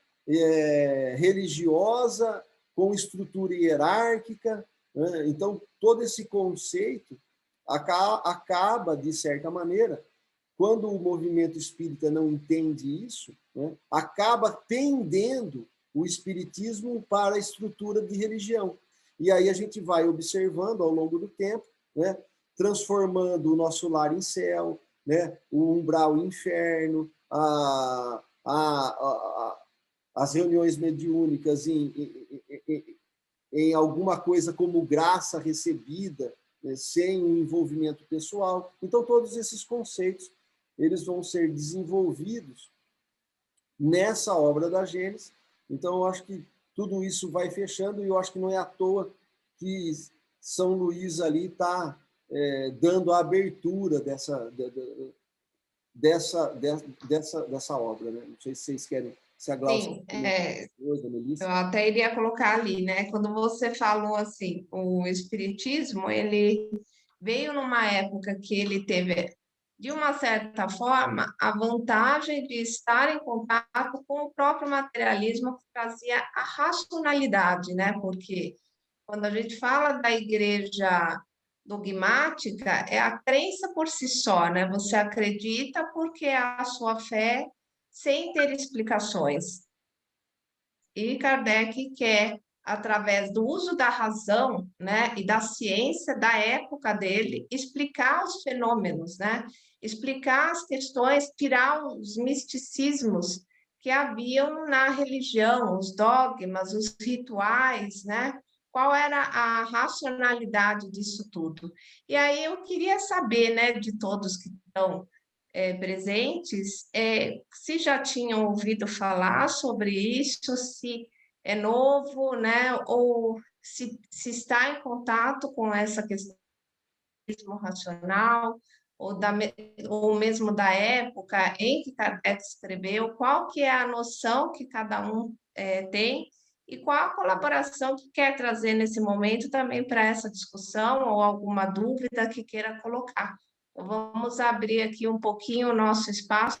religiosa com estrutura hierárquica, né? Então, todo esse conceito acaba, de certa maneira, quando o movimento espírita não entende isso, né, acaba tendendo o espiritismo para a estrutura de religião. E aí a gente vai observando ao longo do tempo, né, transformando o nosso lar em céu, né, o umbral em inferno, as reuniões mediúnicas em alguma coisa como graça recebida, né, sem um envolvimento pessoal. Então, todos esses conceitos eles vão ser desenvolvidos nessa obra da Gênesis. Então, eu acho que tudo isso vai fechando, e eu acho que não é à toa que São Luís ali está dando a abertura dessa obra. Né? Não sei se vocês querem, se a Glaucia... Sim, eu até iria colocar ali, né? Quando você falou assim, o Espiritismo, ele veio numa época que ele teve, de uma certa forma, a vantagem de estar em contato com o próprio materialismo que trazia a racionalidade, né? Porque quando a gente fala da igreja dogmática, é a crença por si só, né? Você acredita porque é a sua fé sem ter explicações. E Kardec quer, através do uso da razão, né, e da ciência da época dele, explicar os fenômenos, né, explicar as questões, tirar os misticismos que haviam na religião, os dogmas, os rituais, né, qual era a racionalidade disso tudo. E aí eu queria saber, né, de todos que estão presentes, se já tinham ouvido falar sobre isso, se é novo, né, ou se está em contato com essa questão racional, ou mesmo da época em que Kardec escreveu, qual que é a noção que cada um tem, e qual a colaboração que quer trazer nesse momento também para essa discussão, ou alguma dúvida que queira colocar. Então, vamos abrir aqui um pouquinho o nosso espaço.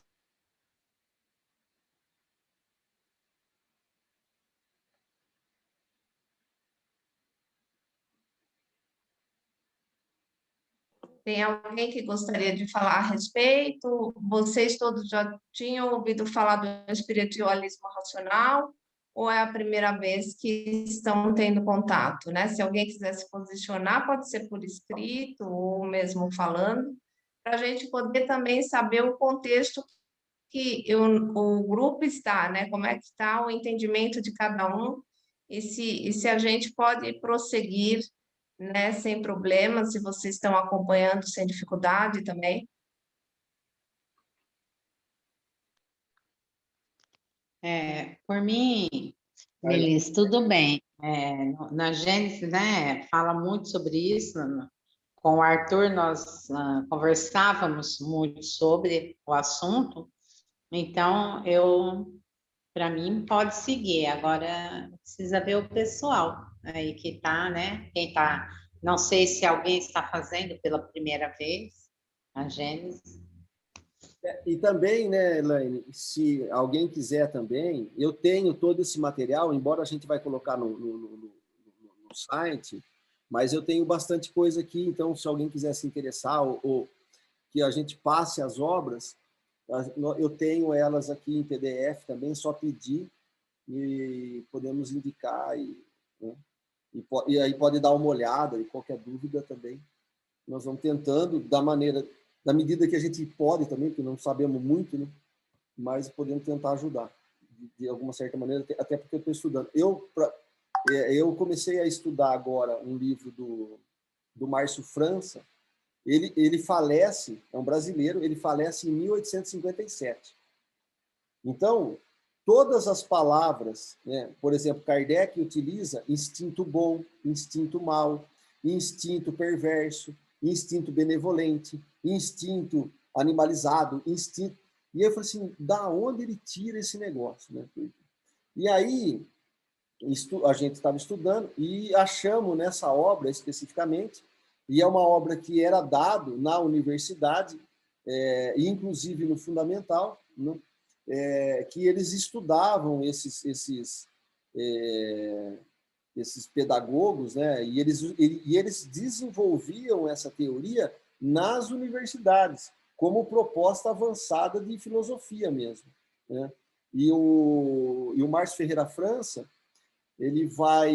Tem alguém que gostaria de falar a respeito? Vocês todos já tinham ouvido falar do espiritualismo racional? Ou é a primeira vez que estão tendo contato, né? Se alguém quiser se posicionar, pode ser por escrito ou mesmo falando, para a gente poder também saber o contexto que o grupo está, né? Como é que está o entendimento de cada um, e se a gente pode prosseguir, né, sem problemas, se vocês estão acompanhando sem dificuldade também. Por mim, Melissa, tudo bem. Na Gênesis, né, fala muito sobre isso. Com o Arthur, nós conversávamos muito sobre o assunto. Então, para mim, pode seguir. Agora, precisa ver o pessoal aí que está, né? Quem está, não sei se alguém está fazendo pela primeira vez a Gênesis. E também, né, Elaine, se alguém quiser também, eu tenho todo esse material, embora a gente vai colocar no site, mas eu tenho bastante coisa aqui, então se alguém quiser se interessar ou que a gente passe as obras, eu tenho elas aqui em PDF também, só pedir e podemos indicar, né, e aí pode dar uma olhada, e qualquer dúvida também. Nós vamos tentando, da medida que a gente pode também, porque não sabemos muito, né, mas podemos tentar ajudar, de alguma certa maneira, até porque eu estou estudando. Eu comecei a estudar agora um livro do Márcio França. Ele falece, é um brasileiro, ele falece em 1857. Então, todas as palavras, né, por exemplo, Kardec utiliza instinto bom, instinto mau, instinto perverso, instinto benevolente, instinto animalizado, instinto... E eu falei assim, da onde ele tira esse negócio? Né? E aí, a gente estava estudando e achamos nessa obra especificamente, e é uma obra que era dado na universidade, inclusive no fundamental, né, que eles estudavam esses pedagogos, né, e eles desenvolviam essa teoria nas universidades, como proposta avançada de filosofia mesmo. Né? E o Márcio Ferreira França, ele vai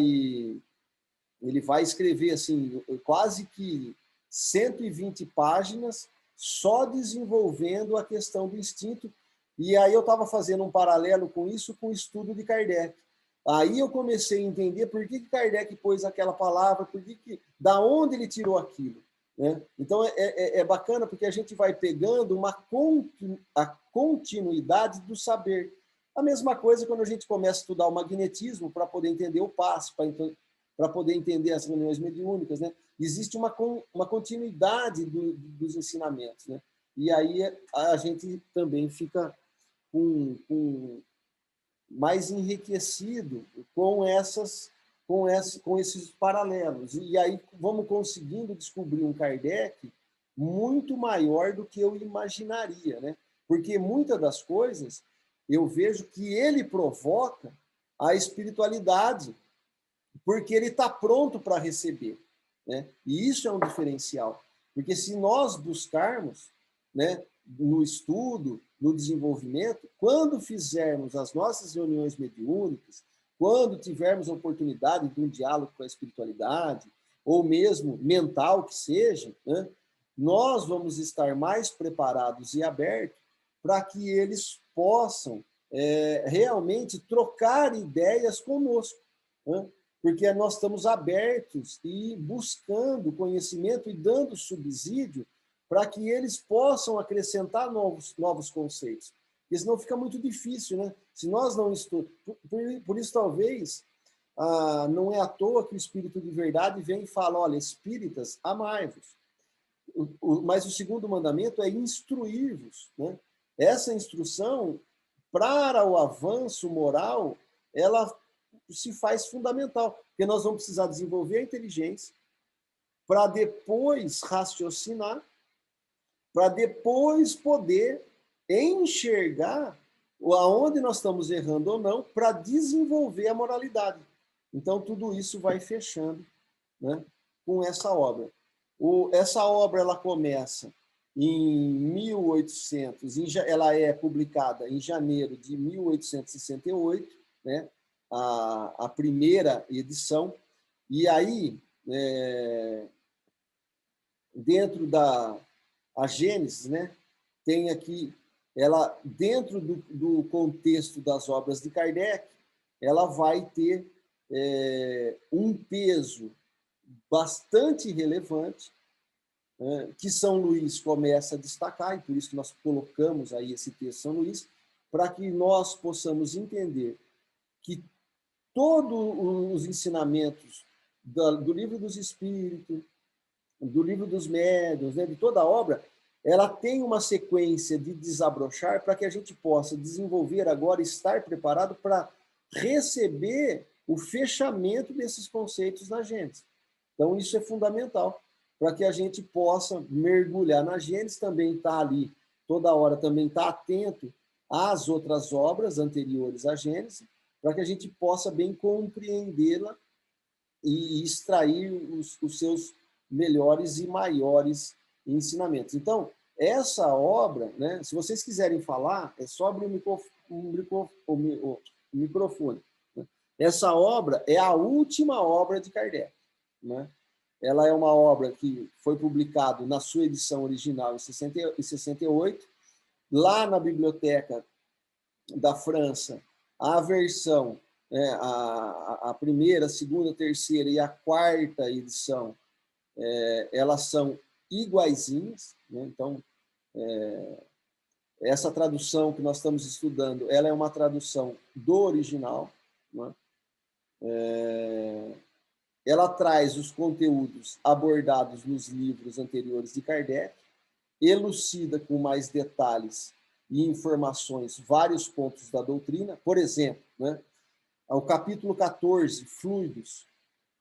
escrever assim, quase que 120 páginas só desenvolvendo a questão do instinto. E aí eu estava fazendo um paralelo com isso com o estudo de Kardec. Aí eu comecei a entender por que Kardec pôs aquela palavra, da onde ele tirou aquilo. Né? Então é bacana porque a gente vai pegando a continuidade do saber. A mesma coisa quando a gente começa a estudar o magnetismo para poder entender o passe, para poder entender as reuniões mediúnicas, né? Existe uma continuidade dos ensinamentos, né? E aí a gente também fica mais enriquecido com esses paralelos. E aí vamos conseguindo descobrir um Kardec muito maior do que eu imaginaria, né? Porque muitas das coisas eu vejo que ele provoca a espiritualidade, porque ele está pronto para receber. Né? E isso é um diferencial. Porque se nós buscarmos, né, no estudo, no desenvolvimento, quando fizermos as nossas reuniões mediúnicas, quando tivermos a oportunidade de um diálogo com a espiritualidade, ou mesmo mental que seja, né, nós vamos estar mais preparados e abertos para que eles possam realmente trocar ideias conosco, né? Porque nós estamos abertos e buscando conhecimento e dando subsídio para que eles possam acrescentar novos conceitos. Porque senão fica muito difícil, né? Se nós não estudamos... Por isso, talvez, não é à toa que o Espírito de Verdade vem e fala, olha, espíritas, amai-vos. Mas o segundo mandamento é instruir-vos, né? Essa instrução, para o avanço moral, ela se faz fundamental, porque nós vamos precisar desenvolver a inteligência para depois raciocinar, para depois poder enxergar aonde nós estamos errando ou não, para desenvolver a moralidade. Então, tudo isso vai fechando, né, com essa obra. Essa obra ela começa em 1800, ela é publicada em janeiro de 1868, né, a primeira edição, e aí, dentro a Gênesis, né, tem aqui, ela, dentro do contexto das obras de Kardec, ela vai ter um peso bastante relevante, que São Luís começa a destacar, e por isso que nós colocamos aí esse texto São Luís, para que nós possamos entender que todos os ensinamentos do Livro dos Espíritos, do Livro dos Médiuns, né, de toda a obra, ela tem uma sequência de desabrochar para que a gente possa desenvolver agora, estar preparado para receber o fechamento desses conceitos na Gênesis. Então, isso é fundamental para que a gente possa mergulhar na Gênesis, também estar ali, toda hora também estar atento às outras obras anteriores à Gênesis, para que a gente possa bem compreendê-la e extrair os seus melhores e maiores ensinamentos. Então, essa obra, né, se vocês quiserem falar, é só abrir o microfone. Né? Essa obra é a última obra de Kardec. Né? Ela é uma obra que foi publicada na sua edição original em 68. Lá na Biblioteca da França, a versão, a primeira, a segunda, a terceira e a quarta edição, elas são iguaizinhas, né? Então, essa tradução que nós estamos estudando, ela é uma tradução do original, né? Ela traz os conteúdos abordados nos livros anteriores de Kardec, elucida com mais detalhes e informações vários pontos da doutrina. Por exemplo, né, o capítulo 14, Fluidos,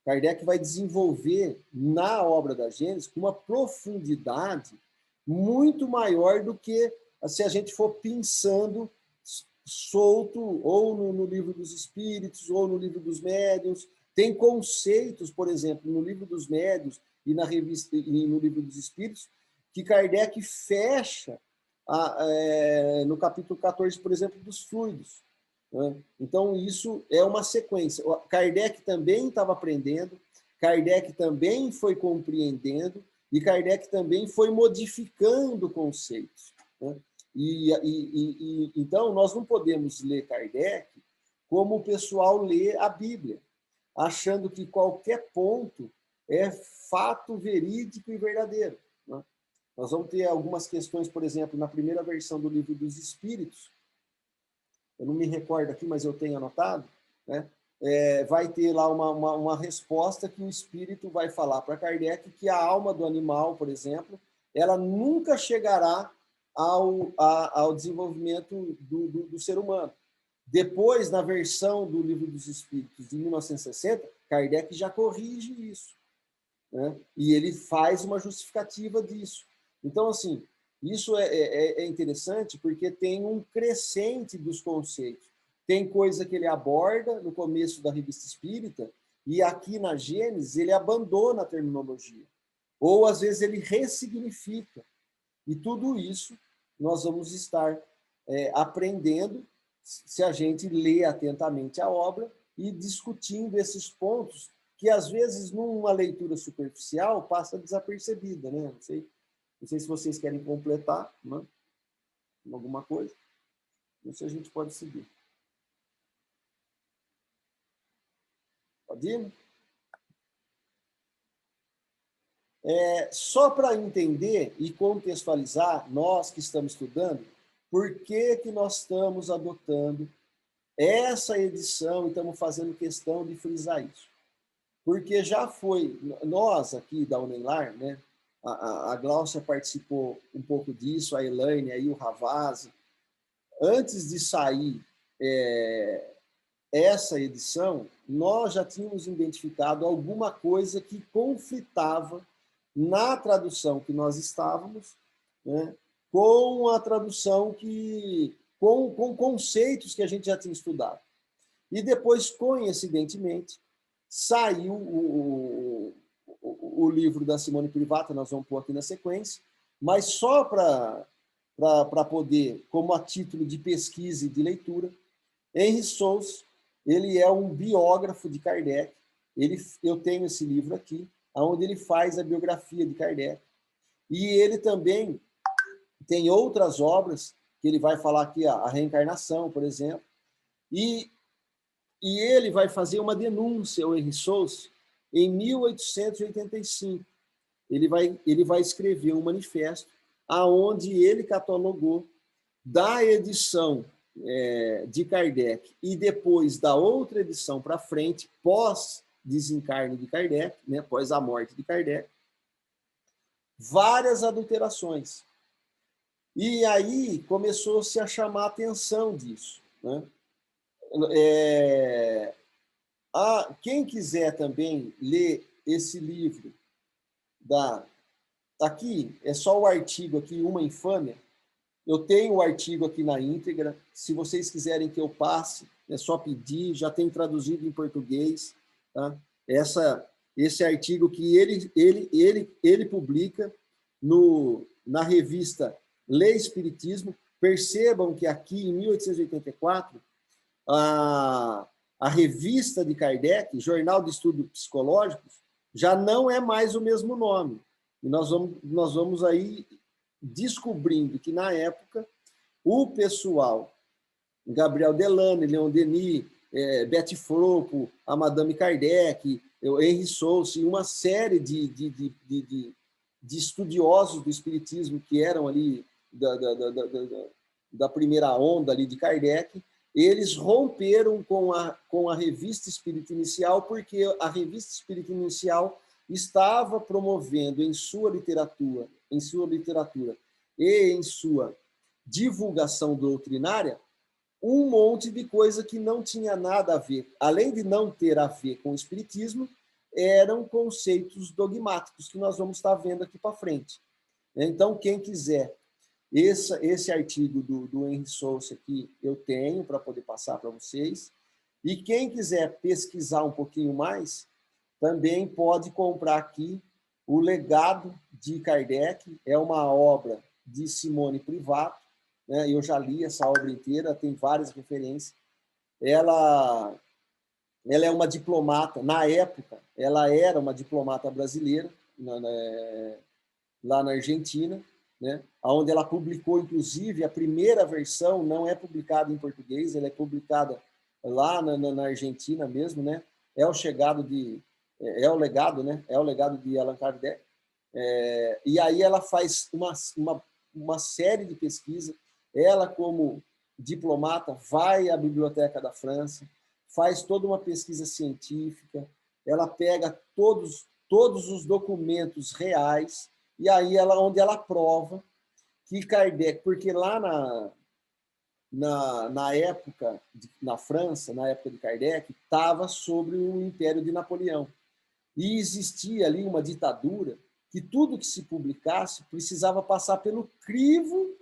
Kardec vai desenvolver na obra da Gênesis com uma profundidade muito maior do que se a gente for pensando solto ou no Livro dos Espíritos ou no Livro dos Médiuns. Tem conceitos, por exemplo, no Livro dos Médiuns e na revista e no Livro dos Espíritos, que Kardec fecha no capítulo 14, por exemplo, dos fluidos. Né? Então, isso é uma sequência. Kardec também estava aprendendo, Kardec também foi compreendendo e Kardec também foi modificando conceitos. Né? Então, nós não podemos ler Kardec como o pessoal lê a Bíblia, achando que qualquer ponto é fato verídico e verdadeiro. Né? Nós vamos ter algumas questões, por exemplo, na primeira versão do Livro dos Espíritos, eu não me recordo aqui, mas eu tenho anotado, né? Vai ter lá uma resposta que o Espírito vai falar para Kardec que a alma do animal, por exemplo, ela nunca chegará ao desenvolvimento do ser humano. Depois, na versão do Livro dos Espíritos, de 1960, Kardec já corrige isso. Né? E ele faz uma justificativa disso. Então, assim, isso é interessante porque tem um crescente dos conceitos. Tem coisa que ele aborda no começo da Revista Espírita e aqui na Gênesis ele abandona a terminologia. Ou, às vezes, ele ressignifica. E tudo isso nós vamos estar aprendendo se a gente lê atentamente a obra e discutindo esses pontos que, às vezes, numa leitura superficial, passa desapercebida, né? Não sei se vocês querem completar, né? Alguma coisa. Não sei se a gente pode seguir. Pode ir? Só para entender e contextualizar, nós que estamos estudando, por que nós estamos adotando essa edição e estamos fazendo questão de frisar isso. Porque já foi, nós aqui da Unenlar, né, a Gláucia participou um pouco disso, a Elaine, aí o Ravazzi. Antes de sair essa edição, nós já tínhamos identificado alguma coisa que conflitava na tradução que nós estávamos, né, com a tradução com conceitos que a gente já tinha estudado. E depois, coincidentemente, saiu o livro da Simone Privata, nós vamos pôr aqui na sequência, mas só para poder, como a título de pesquisa e de leitura, Henri Souza, ele é um biógrafo de Kardec. Eu tenho esse livro aqui, onde ele faz a biografia de Kardec. E ele também tem outras obras, que ele vai falar aqui, a reencarnação, por exemplo, e ele vai fazer uma denúncia, o Henri Souza, em 1885. Ele vai escrever um manifesto aonde ele catalogou da edição de Kardec e depois da outra edição para frente, pós-desencarne de Kardec, né, após a morte de Kardec, várias adulterações. E aí começou-se a chamar a atenção disso, né? Quem quiser também ler esse livro, aqui é só o artigo aqui, Uma Infâmia. Eu tenho o artigo aqui na íntegra. Se vocês quiserem que eu passe, é só pedir. Já tem traduzido em português. Tá? Esse artigo que ele publica na revista Lê Espiritismo. Percebam que aqui, em 1884, a revista de Kardec, Jornal de Estudos Psicológicos, já não é mais o mesmo nome. E nós vamos aí descobrindo que, na época, o pessoal, Gabriel Delane, Leon Denis, Betty Fropo, a Madame Kardec, Henri Souce, uma série de estudiosos do espiritismo que eram ali da primeira onda ali de Kardec, eles romperam com a Revista Espírita Inicial, porque a Revista Espírita Inicial estava promovendo em sua literatura e em sua divulgação doutrinária um monte de coisa que não tinha nada a ver, além de não ter a ver com o espiritismo, eram conceitos dogmáticos que nós vamos estar vendo aqui para frente. Então, quem quiser, esse artigo do Henri Souce aqui eu tenho para poder passar para vocês, e quem quiser pesquisar um pouquinho mais, também pode comprar aqui O Legado de Kardec, é uma obra de Simone Privato, né? Eu já li essa obra inteira, tem várias referências. Ela é uma diplomata, na época, ela era uma diplomata brasileira, lá na Argentina, né? Onde ela publicou, inclusive, a primeira versão não é publicada em português, ela é publicada lá na Argentina mesmo, né? É o legado, né? É o legado de Allan Kardec. E aí ela faz uma série de pesquisas. Ela, como diplomata, vai à Biblioteca da França, faz toda uma pesquisa científica, ela pega todos os documentos reais, e aí onde ela prova que Kardec, porque lá na época, na França, na época de Kardec, estava sobre o Império de Napoleão. E existia ali uma ditadura que tudo que se publicasse precisava passar pelo crivo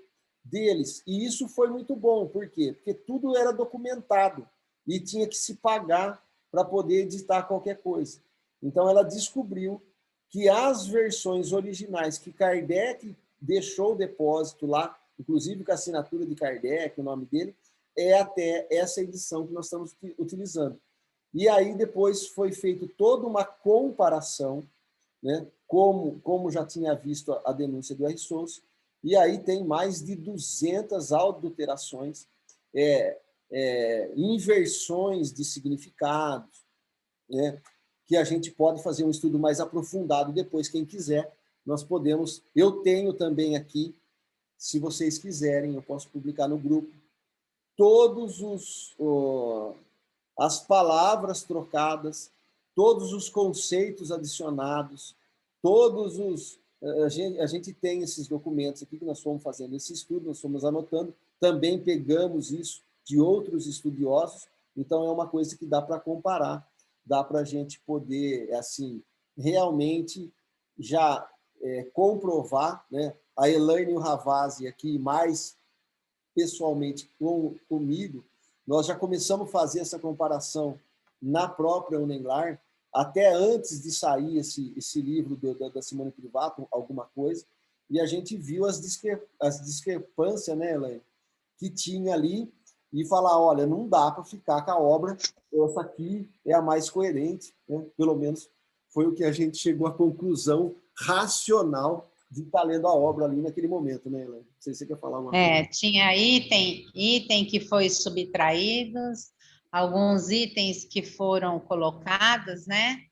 deles. E isso foi muito bom. Por quê? Porque tudo era documentado e tinha que se pagar para poder editar qualquer coisa. Então, ela descobriu que as versões originais que Kardec deixou o depósito lá, inclusive com a assinatura de Kardec, o nome dele, é até essa edição que nós estamos utilizando. E aí depois foi feita toda uma comparação, né, como já tinha visto a denúncia do Henri Souce, e aí tem mais de 200 adulterações, inversões de significados, né, que a gente pode fazer um estudo mais aprofundado depois, quem quiser, nós podemos. Eu tenho também aqui, se vocês quiserem, eu posso publicar no grupo, todos as palavras trocadas, todos os conceitos adicionados, a gente tem esses documentos aqui que nós fomos fazendo esse estudo, nós fomos anotando, também pegamos isso de outros estudiosos, então é uma coisa que dá para comparar, dá para a gente poder, assim, realmente já comprovar, né? A Elaine e o Ravazzi aqui, mais pessoalmente comigo, nós já começamos a fazer essa comparação na própria Unenlar, até antes de sair esse livro da Simone Privato, alguma coisa, e a gente viu as discrepâncias, né, Elaine, que tinha ali, e falar, olha, não dá para ficar com a obra, essa aqui é a mais coerente, né? Pelo menos foi o que a gente chegou à conclusão racional de estar lendo a obra ali naquele momento, né, Elaine? Não sei se você quer falar uma coisa. Tinha item que foi subtraídos, alguns itens que foram colocados, né?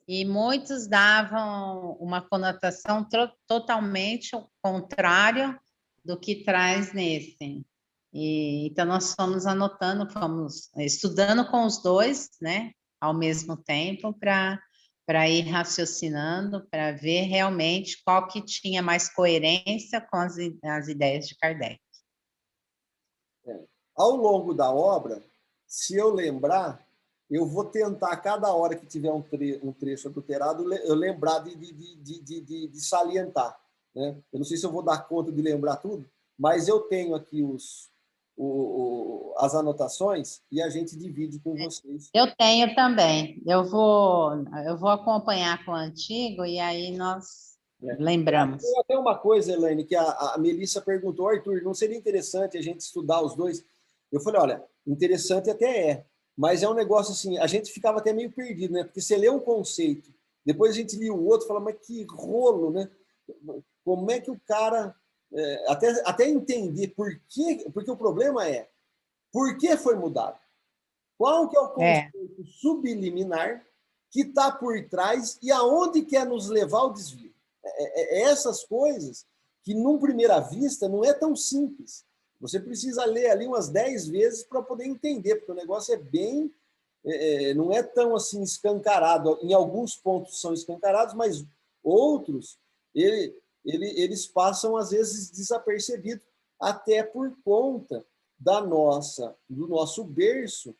E muitos davam uma conotação totalmente contrária do que traz nesse. E, então, nós fomos anotando, fomos estudando com os dois, né, ao mesmo tempo, para ir raciocinando, para ver realmente qual que tinha mais coerência com as ideias de Kardec. Ao longo da obra, se eu lembrar, eu vou tentar, cada hora que tiver um trecho adulterado, eu lembrar de salientar. Né? Eu não sei se eu vou dar conta de lembrar tudo, mas eu tenho aqui as anotações e a gente divide com vocês. Eu tenho também. Eu vou acompanhar com o antigo e aí nós lembramos. Tem até uma coisa, Elaine, que a Melissa perguntou, Arthur, não seria interessante a gente estudar os dois? Eu falei, olha, interessante até é, mas é um negócio assim, a gente ficava até meio perdido, né? Porque você lê um conceito, depois a gente lia o outro e fala, mas que rolo, né? Como é que o cara... até entender por quê, porque o problema é por que foi mudado? Qual que é o conceito subliminar que está por trás e aonde quer nos levar o desvio? Essas coisas que, num primeira vista, não é tão simples. Você precisa ler ali umas 10 vezes para poder entender, porque o negócio é bem... não é tão assim escancarado. Em alguns pontos são escancarados, mas outros eles passam, às vezes, desapercebidos, até por conta do nosso berço,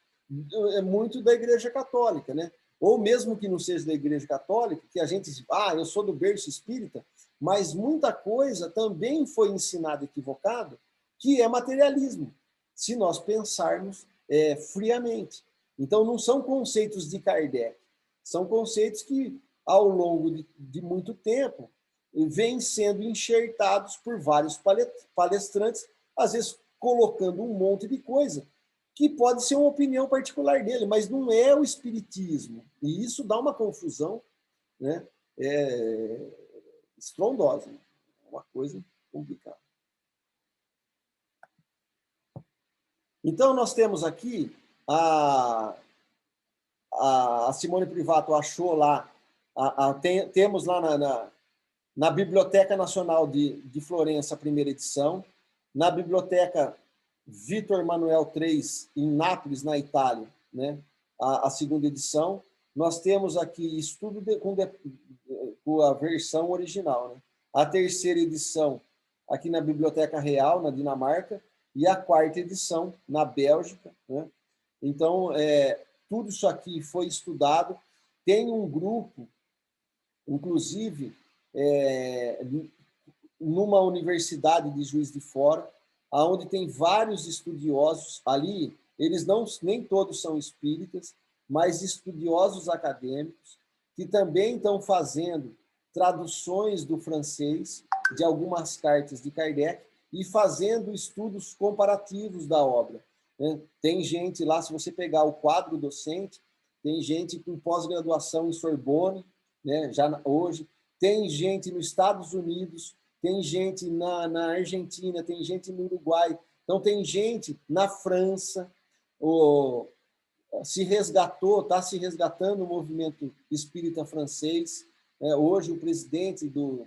muito da Igreja Católica, né? Ou mesmo que não seja da Igreja Católica, que a gente diz, eu sou do berço espírita, mas muita coisa também foi ensinada equivocado, que é materialismo, se nós pensarmos friamente. Então, não são conceitos de Kardec, são conceitos que, ao longo de muito tempo, vêm sendo enxertados por vários palestrantes, às vezes colocando um monte de coisa, que pode ser uma opinião particular dele, mas não é o espiritismo. E isso dá uma confusão, né? Estrondosa, uma coisa complicada. Então, nós temos aqui a Simone Privato achou lá, temos lá na Biblioteca Nacional de Florença, a primeira edição, na Biblioteca Vitor Emanuel III, em Nápoles, na Itália, né? A segunda edição. Nós temos aqui estudo com a versão original. Né? A terceira edição aqui na Biblioteca Real, na Dinamarca, e a quarta edição na Bélgica. Né? Então, tudo isso aqui foi estudado. Tem um grupo, inclusive, numa universidade de Juiz de Fora, onde tem vários estudiosos ali, eles nem todos são espíritas, mas estudiosos acadêmicos, que também estão fazendo traduções do francês de algumas cartas de Kardec e fazendo estudos comparativos da obra. Né? Tem gente lá, se você pegar o quadro docente, tem gente com pós-graduação em Sorbonne, né, já hoje, tem gente nos Estados Unidos, tem gente na Argentina, tem gente no Uruguai, então tem gente na França, está se resgatando o movimento espírita francês. Hoje, o presidente do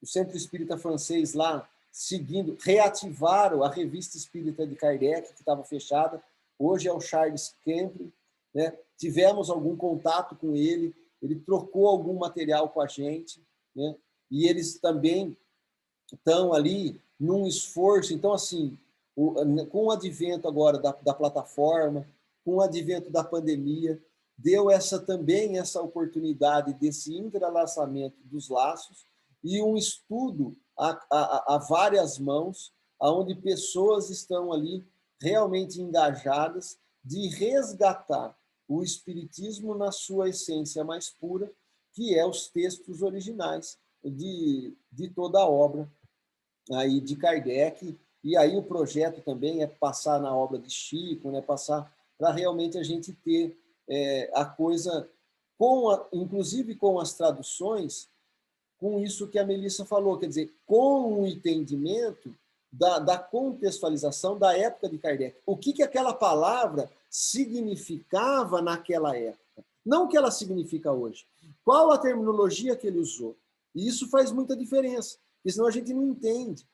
Centro Espírita Francês lá, reativaram a Revista Espírita de Kardec, que estava fechada. Hoje é o Charles Kemp, né? Tivemos algum contato com ele trocou algum material com a gente, né? E eles também estão ali num esforço. Então, assim, com o advento agora da plataforma, com o advento da pandemia, deu também essa oportunidade desse entrelaçamento dos laços e um estudo a várias mãos, onde pessoas estão ali realmente engajadas de resgatar o espiritismo na sua essência mais pura, que é os textos originais de toda a obra aí de Kardec. E aí o projeto também é passar na obra de Chico, né? Passar para realmente a gente ter a coisa, inclusive com as traduções, com isso que a Melissa falou, quer dizer, com o entendimento da contextualização da época de Kardec. O que aquela palavra significava naquela época. Não o que ela significa hoje. Qual a terminologia que ele usou? E isso faz muita diferença, porque senão a gente não entende.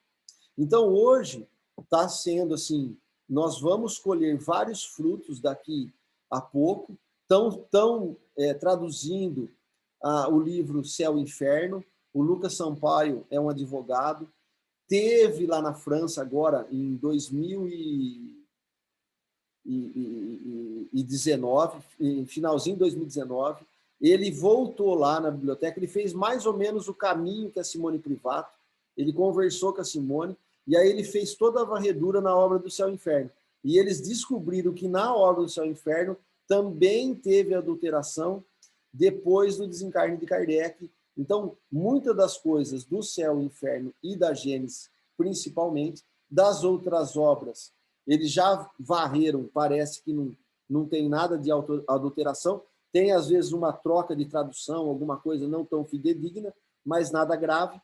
Então, hoje, está sendo assim, nós vamos colher vários frutos daqui a pouco, estão traduzindo o livro Céu e Inferno. O Lucas Sampaio é um advogado, teve lá na França agora, em 2019, em finalzinho de 2019, ele voltou lá na biblioteca, ele fez mais ou menos o caminho que a Simone Privato, ele conversou com a Simone, e aí ele fez toda a varredura na obra do Céu e Inferno. E eles descobriram que na obra do Céu e Inferno também teve adulteração depois do desencarne de Kardec. Então, muitas das coisas do Céu e Inferno e da Gênesis, principalmente, das outras obras, eles já varreram, parece que não tem nada de adulteração, tem às vezes uma troca de tradução, alguma coisa não tão fidedigna, mas nada grave,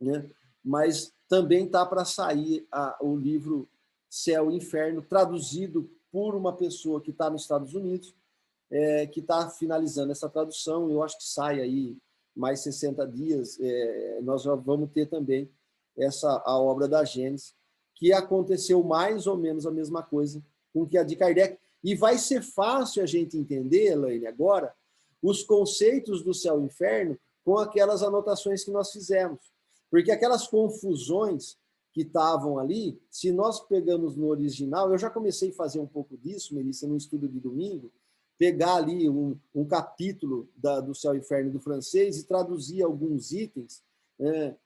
né? Mas também está para sair o livro Céu e Inferno, traduzido por uma pessoa que está nos Estados Unidos, que está finalizando essa tradução. Eu acho que sai aí mais 60 dias, nós já vamos ter também a obra da Gênesis, que aconteceu mais ou menos a mesma coisa com que a de Kardec. E vai ser fácil a gente entender, Elaine, agora, os conceitos do Céu e Inferno com aquelas anotações que nós fizemos. Porque aquelas confusões que estavam ali, se nós pegamos no original, eu já comecei a fazer um pouco disso, Melissa, no estudo de domingo, pegar ali um capítulo do Céu e Inferno do francês e traduzir alguns itens, né?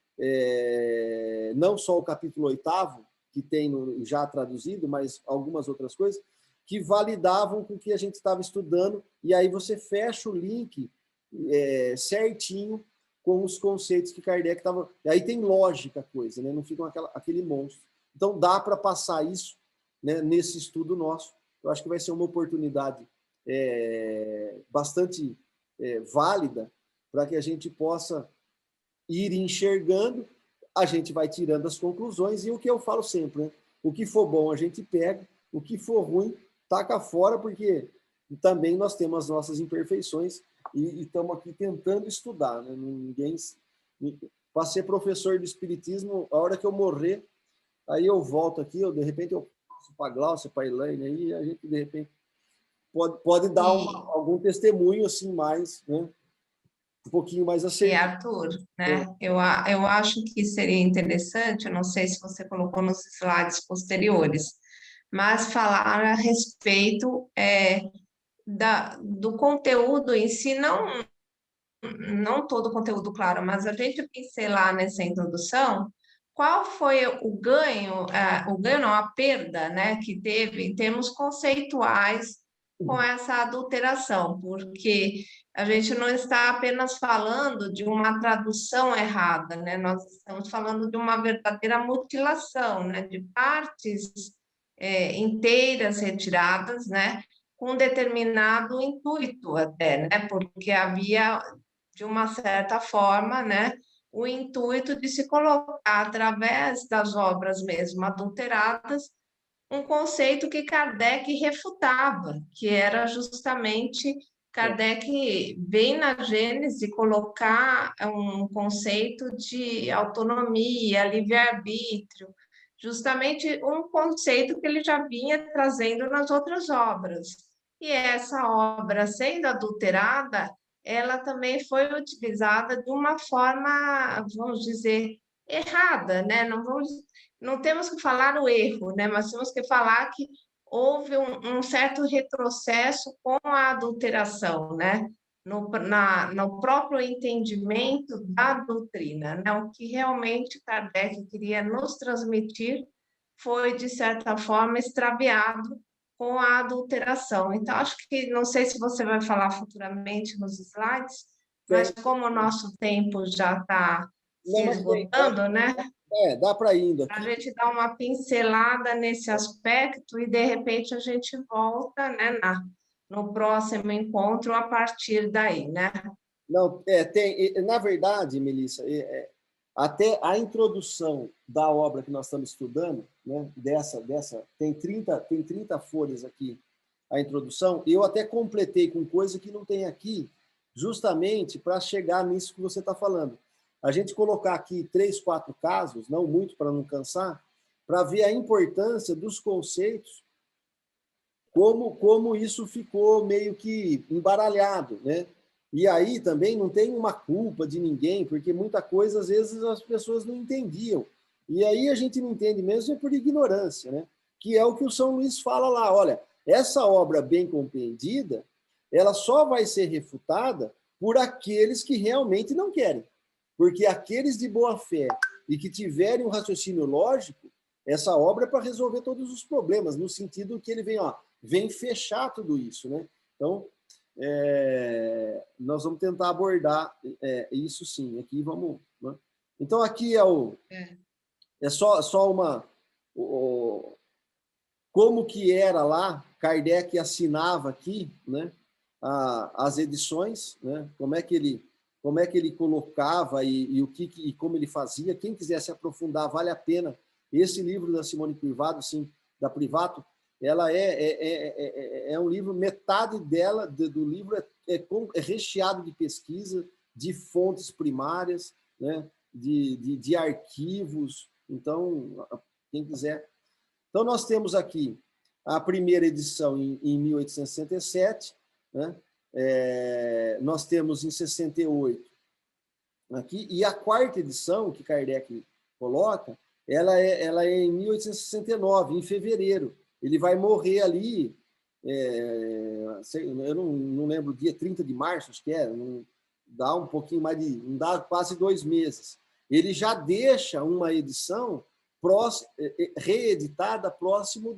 Não só o capítulo 8º, que tem já traduzido, mas algumas outras coisas, que validavam com o que a gente estava estudando, e aí você fecha o link certinho com os conceitos que Kardec estava... Aí tem lógica a coisa, né? Não fica aquele monstro. Então dá para passar isso, né, nesse estudo nosso. Eu acho que vai ser uma oportunidade bastante válida para que a gente possa ir enxergando, a gente vai tirando as conclusões, e o que eu falo sempre, né? O que for bom a gente pega, o que for ruim, taca fora, porque também nós temos as nossas imperfeições e estamos aqui tentando estudar, né? Para ser professor de espiritismo, a hora que eu morrer, aí eu volto aqui, de repente eu passo para a Glaucia, para a Elaine, aí a gente, de repente, pode dar algum testemunho assim mais, né? Um pouquinho mais E assertivo. Arthur, né? Eu acho que seria interessante, eu não sei se você colocou nos slides posteriores, mas falar a respeito do conteúdo em si, não todo o conteúdo, claro, mas a gente pincelar nessa introdução qual foi o ganho não, a perda, né, que teve em termos conceituais com essa adulteração, porque a gente não está apenas falando de uma tradução errada, né, nós estamos falando de uma verdadeira mutilação, né, de partes inteiras retiradas, né, com determinado intuito até, né, porque havia, de uma certa forma, né, o intuito de se colocar, através das obras mesmo adulteradas, um conceito que Kardec refutava, que era justamente Kardec vem na Gênese colocar um conceito de autonomia, livre-arbítrio, justamente um conceito que ele já vinha trazendo nas outras obras. E essa obra, sendo adulterada, ela também foi utilizada de uma forma, vamos dizer, errada, né? Não temos que falar o erro, né? Mas temos que falar que houve um certo retrocesso com a adulteração, né? No próprio entendimento da doutrina, né? O que realmente Kardec queria nos transmitir foi, de certa forma, extraviado com a adulteração. Então, acho que, não sei se você vai falar futuramente nos slides, mas como o nosso tempo já está se esgotando, né? Dá para ir indo aqui. A gente dá uma pincelada nesse aspecto e, de repente, a gente volta, né, no próximo encontro a partir daí, né? Não, na verdade, Melissa, até a introdução da obra que nós estamos estudando, né, tem 30 folhas aqui, a introdução, eu até completei com coisa que não tem aqui, justamente para chegar nisso que você está falando. a gente colocar aqui 3, 4 casos, não muito para não cansar, para ver a importância dos conceitos, como isso ficou meio que embaralhado, né? E aí também não tem uma culpa de ninguém, porque muita coisa, às vezes, as pessoas não entendiam. E aí a gente não entende mesmo é por ignorância, né? Que é o que o São Luís fala lá. Olha, essa obra bem compreendida, ela só vai ser refutada por aqueles que realmente não querem. Porque aqueles de boa fé e que tiverem um raciocínio lógico, essa obra é para resolver todos os problemas, no sentido que ele vem fechar tudo isso, né? Então, nós vamos tentar abordar isso sim. Aqui vamos. Né? Então, aqui é só uma. Como que era lá, Kardec assinava aqui, né? As edições, né? Como é que ele colocava e como ele fazia. Quem quiser se aprofundar, vale a pena. Esse livro da Simone Privado, sim, da Privato, ela é um livro, metade dela, do livro é recheado de pesquisa, de fontes primárias, né? de arquivos. Então, quem quiser. Então, nós temos aqui a primeira edição em 1867, né? Nós temos em 68 aqui, e a quarta edição, que Kardec coloca, ela é em 1869, em fevereiro. Ele vai morrer ali, eu não lembro, dia 30 de março, acho que dá um pouquinho mais não dá quase 2 meses. Ele já deixa uma edição reeditada próximo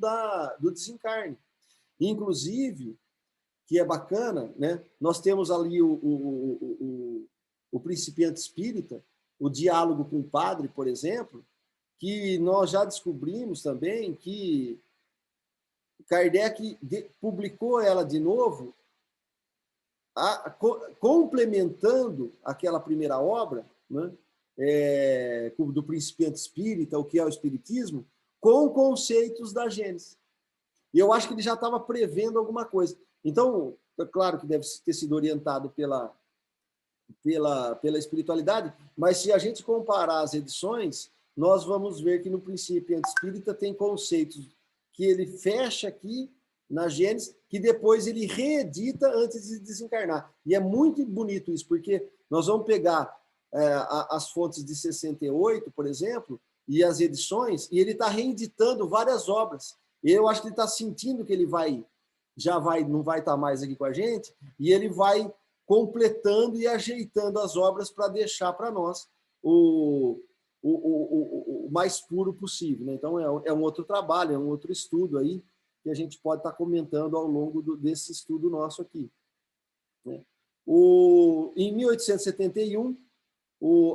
do desencarne. Inclusive, que é bacana, né? Nós temos ali o Principiante Espírita, o Diálogo com o Padre, por exemplo, que nós já descobrimos também que Kardec publicou ela de novo, complementando aquela primeira obra, né? Do Principiante Espírita, o que é o Espiritismo, com conceitos da Gênese. E eu acho que ele já estava prevendo alguma coisa. Então, é claro que deve ter sido orientado pela espiritualidade, mas se a gente comparar as edições, nós vamos ver que no Principiante Espírita tem conceitos que ele fecha aqui na Gênese, que depois ele reedita antes de desencarnar. E é muito bonito isso, porque nós vamos pegar as fontes de 68, por exemplo, e as edições, e ele está reeditando várias obras. Eu acho que ele está sentindo que ele não vai estar mais aqui com a gente, e ele vai completando e ajeitando as obras para deixar para nós o mais puro possível. Né? Então, é um outro trabalho, é um outro estudo aí que a gente pode estar comentando ao longo desse estudo nosso aqui. Né? Em 1871,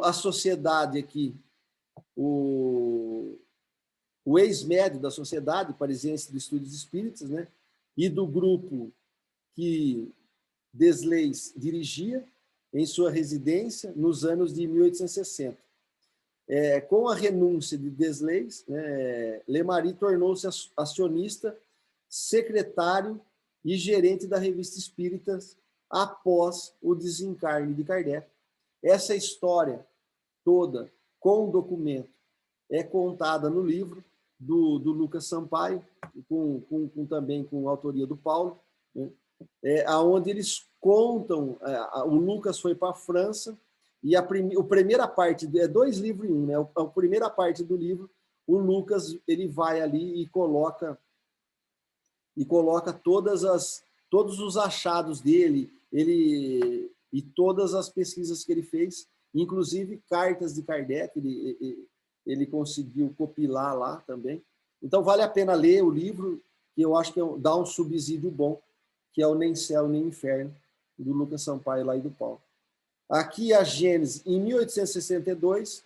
a sociedade aqui, o ex-médio da Sociedade Parisiense de Estudos Espíritas, né? E do grupo que Desleis dirigia em sua residência nos anos de 1860. Com a renúncia de Desleis, né, Lemarie tornou-se acionista, secretário e gerente da Revista Espíritas após o desencarne de Kardec. Essa história toda, com o documento, é contada no livro do Lucas Sampaio, também com a autoria do Paulo, né? Onde eles contam, o Lucas foi para a França, e a primeira parte, 2 livros em 1, né? A primeira parte do livro, o Lucas ele vai ali e coloca todos os achados dele, e todas as pesquisas que ele fez, inclusive cartas de Kardec, ele conseguiu compilar lá também. Então, vale a pena ler o livro, que eu acho que dá um subsídio bom, que é o Nem Céu, Nem Inferno, do Lucas Sampaio lá e do Paulo. Aqui a Gênese, em 1872,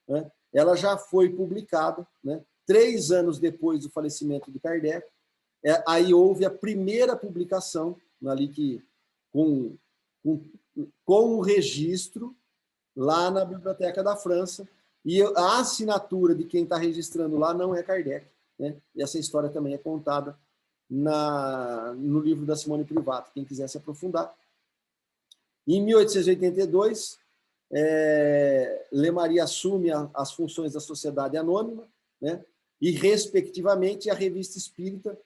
né, ela já foi publicada, né, 3 anos depois do falecimento de Kardec. Aí houve a primeira publicação, ali com o registro, lá na Biblioteca da França, e a assinatura de quem está registrando lá não é Kardec. Né? E essa história também é contada no livro da Simone Privato, quem quiser se aprofundar. Em 1882, Lemarie assume as funções da Sociedade Anônima, né? E, respectivamente, a Revista Espírita,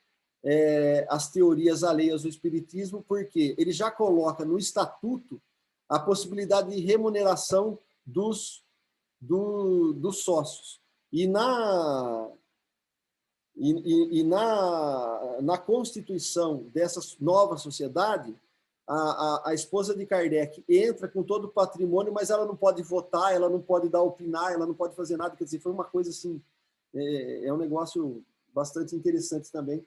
as teorias alheias do Espiritismo, porque ele já coloca no estatuto a possibilidade de remuneração dos sócios. E na constituição dessa nova sociedade, a esposa de Kardec entra com todo o patrimônio, mas ela não pode votar, ela não pode dar opinar, ela não pode fazer nada. Quer dizer, foi uma coisa assim, um negócio bastante interessante também,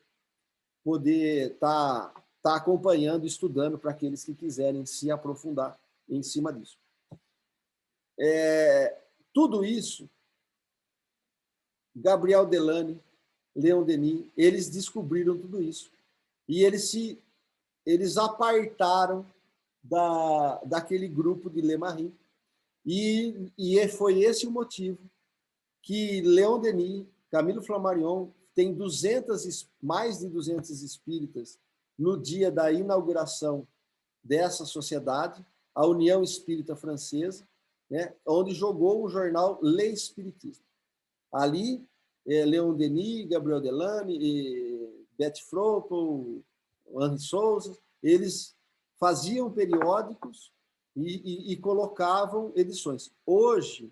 poder tá acompanhando, estudando, para aqueles que quiserem se aprofundar em cima disso. Tudo isso, Gabriel Delany, Leon Denis, eles descobriram tudo isso. E eles apartaram daquele grupo de Lemarie. E foi esse o motivo que Leon Denis, Camilo Flammarion, tem mais de 200 espíritas no dia da inauguração dessa sociedade, a União Espírita Francesa, né, onde jogou o jornal L'Espiritisme. Ali, Leon Denis, Gabriel Delany, Betty Froppel, Henri Souza, eles faziam periódicos e colocavam edições. Hoje,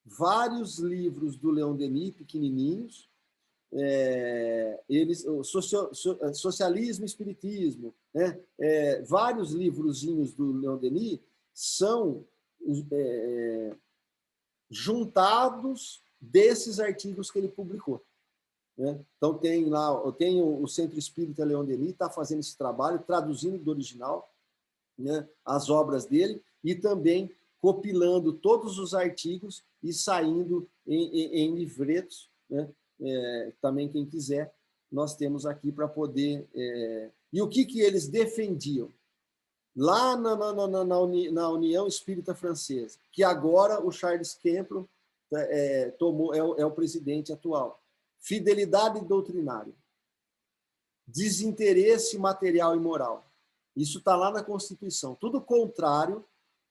vários livros do Leon Denis, pequenininhos, Socialismo e Espiritismo, né? Vários livrozinhos do Leon Denis são juntados desses artigos que ele publicou, né? Então tem o Centro Espírita Leon Denis, está fazendo esse trabalho, traduzindo do original, né, as obras dele, e também compilando todos os artigos e saindo em livretos, né? Também quem quiser, nós temos aqui para poder... E o que eles defendiam? Lá na União Espírita Francesa, que agora o Charles Campbell é o presidente atual. Fidelidade doutrinária, desinteresse material e moral. Isso está lá na Constituição. Tudo contrário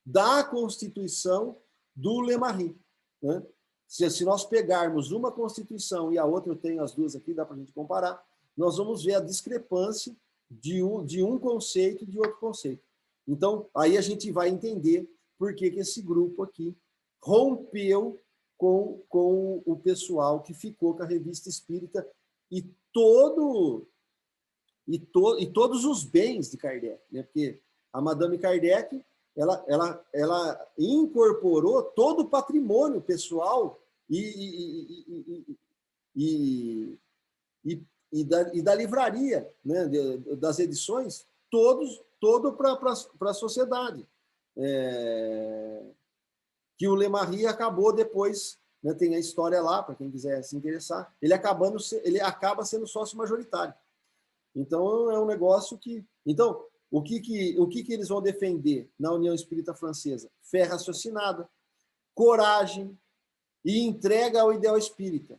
da Constituição do Lemarie, né? Se nós pegarmos uma Constituição e a outra, eu tenho as duas aqui, dá para a gente comparar, nós vamos ver a discrepância de um conceito e de outro conceito. Então, aí a gente vai entender por que esse grupo aqui rompeu com o pessoal que ficou com a Revista Espírita e todos os bens de Kardec, né? Porque a Madame Kardec ela incorporou todo o patrimônio pessoal e da livraria, né? Das edições, todo para a sociedade. Que o Lemarie acabou depois, né? Tem a história lá, para quem quiser se interessar, ele acaba sendo sócio majoritário. Então, é um negócio que... Então, o que eles vão defender na União Espírita Francesa? Fé raciocinada, coragem e entrega ao ideal espírita.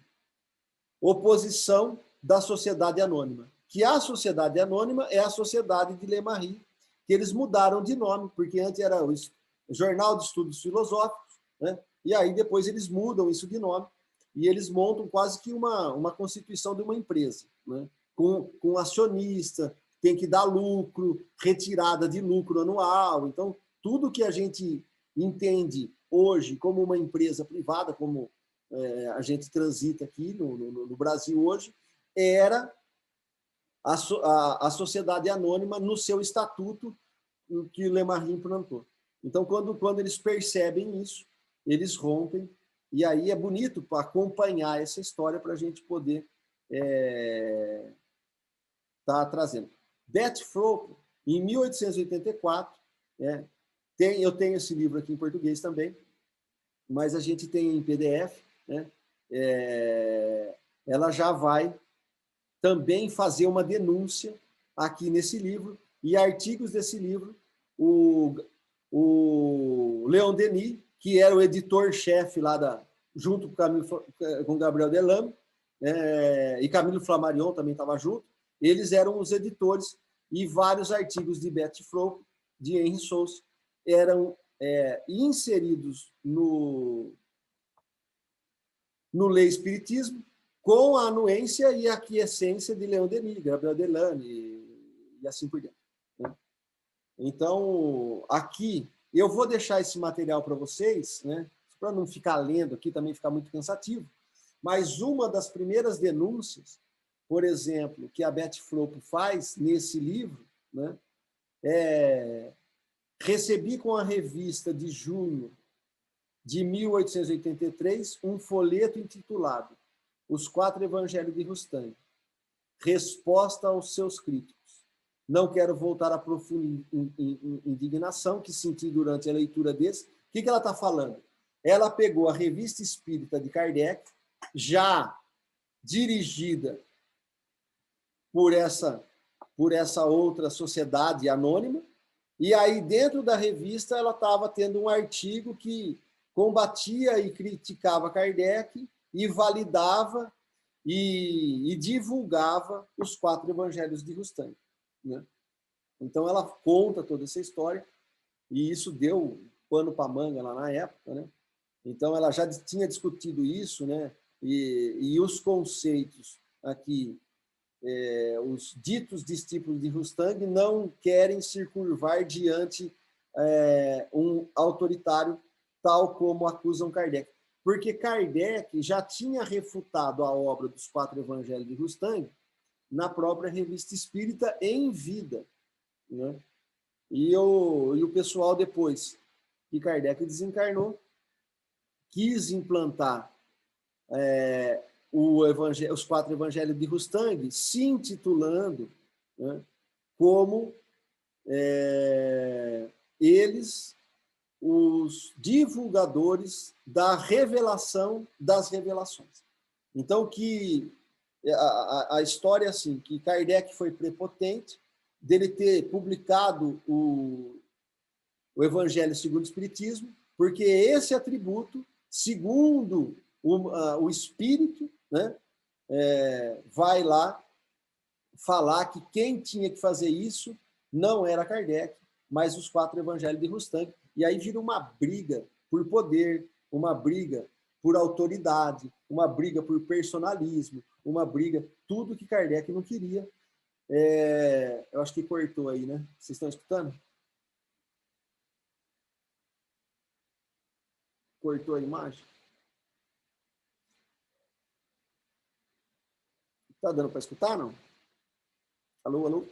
Oposição da Sociedade Anônima. Que a Sociedade Anônima é a Sociedade de Lemarie, que eles mudaram de nome, porque antes era o Jornal de Estudos Filosóficos, né? E aí depois eles mudam isso de nome e eles montam quase que uma constituição de uma empresa, né? Com acionista, tem que dar lucro, retirada de lucro anual. Então, tudo que a gente entende hoje como uma empresa privada, como a gente transita aqui no Brasil hoje, era a Sociedade Anônima no seu estatuto que o Lemarie implantou. Então, quando eles percebem isso, eles rompem, e aí é bonito para acompanhar essa história para a gente poder tá trazendo. Betty Froppel, em 1884, eu tenho esse livro aqui em português também, mas a gente tem em PDF, né? Ela já vai também fazer uma denúncia aqui nesse livro, e artigos desse livro, o Leon Denis, que era o editor-chefe lá junto com Gabriel Delamy, e Camilo Flammarion também estava junto, eles eram os editores, e vários artigos de Betty Froppel, de Henri Souza, eram inseridos no Lei Espiritismo, com a anuência e a aquiescência de Leon Denis, Gabriel Delane e assim por diante. Né? Então, aqui, eu vou deixar esse material para vocês, né, para não ficar lendo aqui, também ficar muito cansativo, mas uma das primeiras denúncias, por exemplo, que a Beth Flopo faz nesse livro, né, recebi com a revista de junho de 1883 um folheto intitulado Os Quatro Evangelhos de Rustang, resposta aos seus críticos. Não quero voltar à profunda indignação que senti durante a leitura desse. O que ela está falando? Ela pegou a Revista Espírita de Kardec, já dirigida por essa outra sociedade anônima, e aí, dentro da revista, ela estava tendo um artigo que combatia e criticava Kardec e validava e divulgava os quatro evangelhos de Rustang. Né? Então, ela conta toda essa história, e isso deu pano para manga lá na época. Né? Então, ela já tinha discutido isso, né? E os conceitos aqui, os ditos discípulos de Rustang não querem se curvar diante um autoritário, tal como acusam Kardec. Porque Kardec já tinha refutado a obra dos quatro evangelhos de Rustang na própria Revista Espírita em vida. Né? E o pessoal, depois que Kardec desencarnou, quis implantar os quatro evangelhos de Rustang, se intitulando, né, como eles, os divulgadores da revelação das revelações. Então, que a história é assim, que Kardec foi prepotente dele ter publicado o Evangelho segundo o Espiritismo, porque esse atributo, segundo o Espírito, né, vai lá falar que quem tinha que fazer isso não era Kardec, mas os quatro evangelhos de Rustang. E aí vira uma briga por poder, uma briga por autoridade, uma briga por personalismo, uma briga, tudo que Kardec não queria. Eu acho que cortou aí, né? Vocês estão escutando? Cortou a imagem? Tá dando para escutar, não? Alô, alô?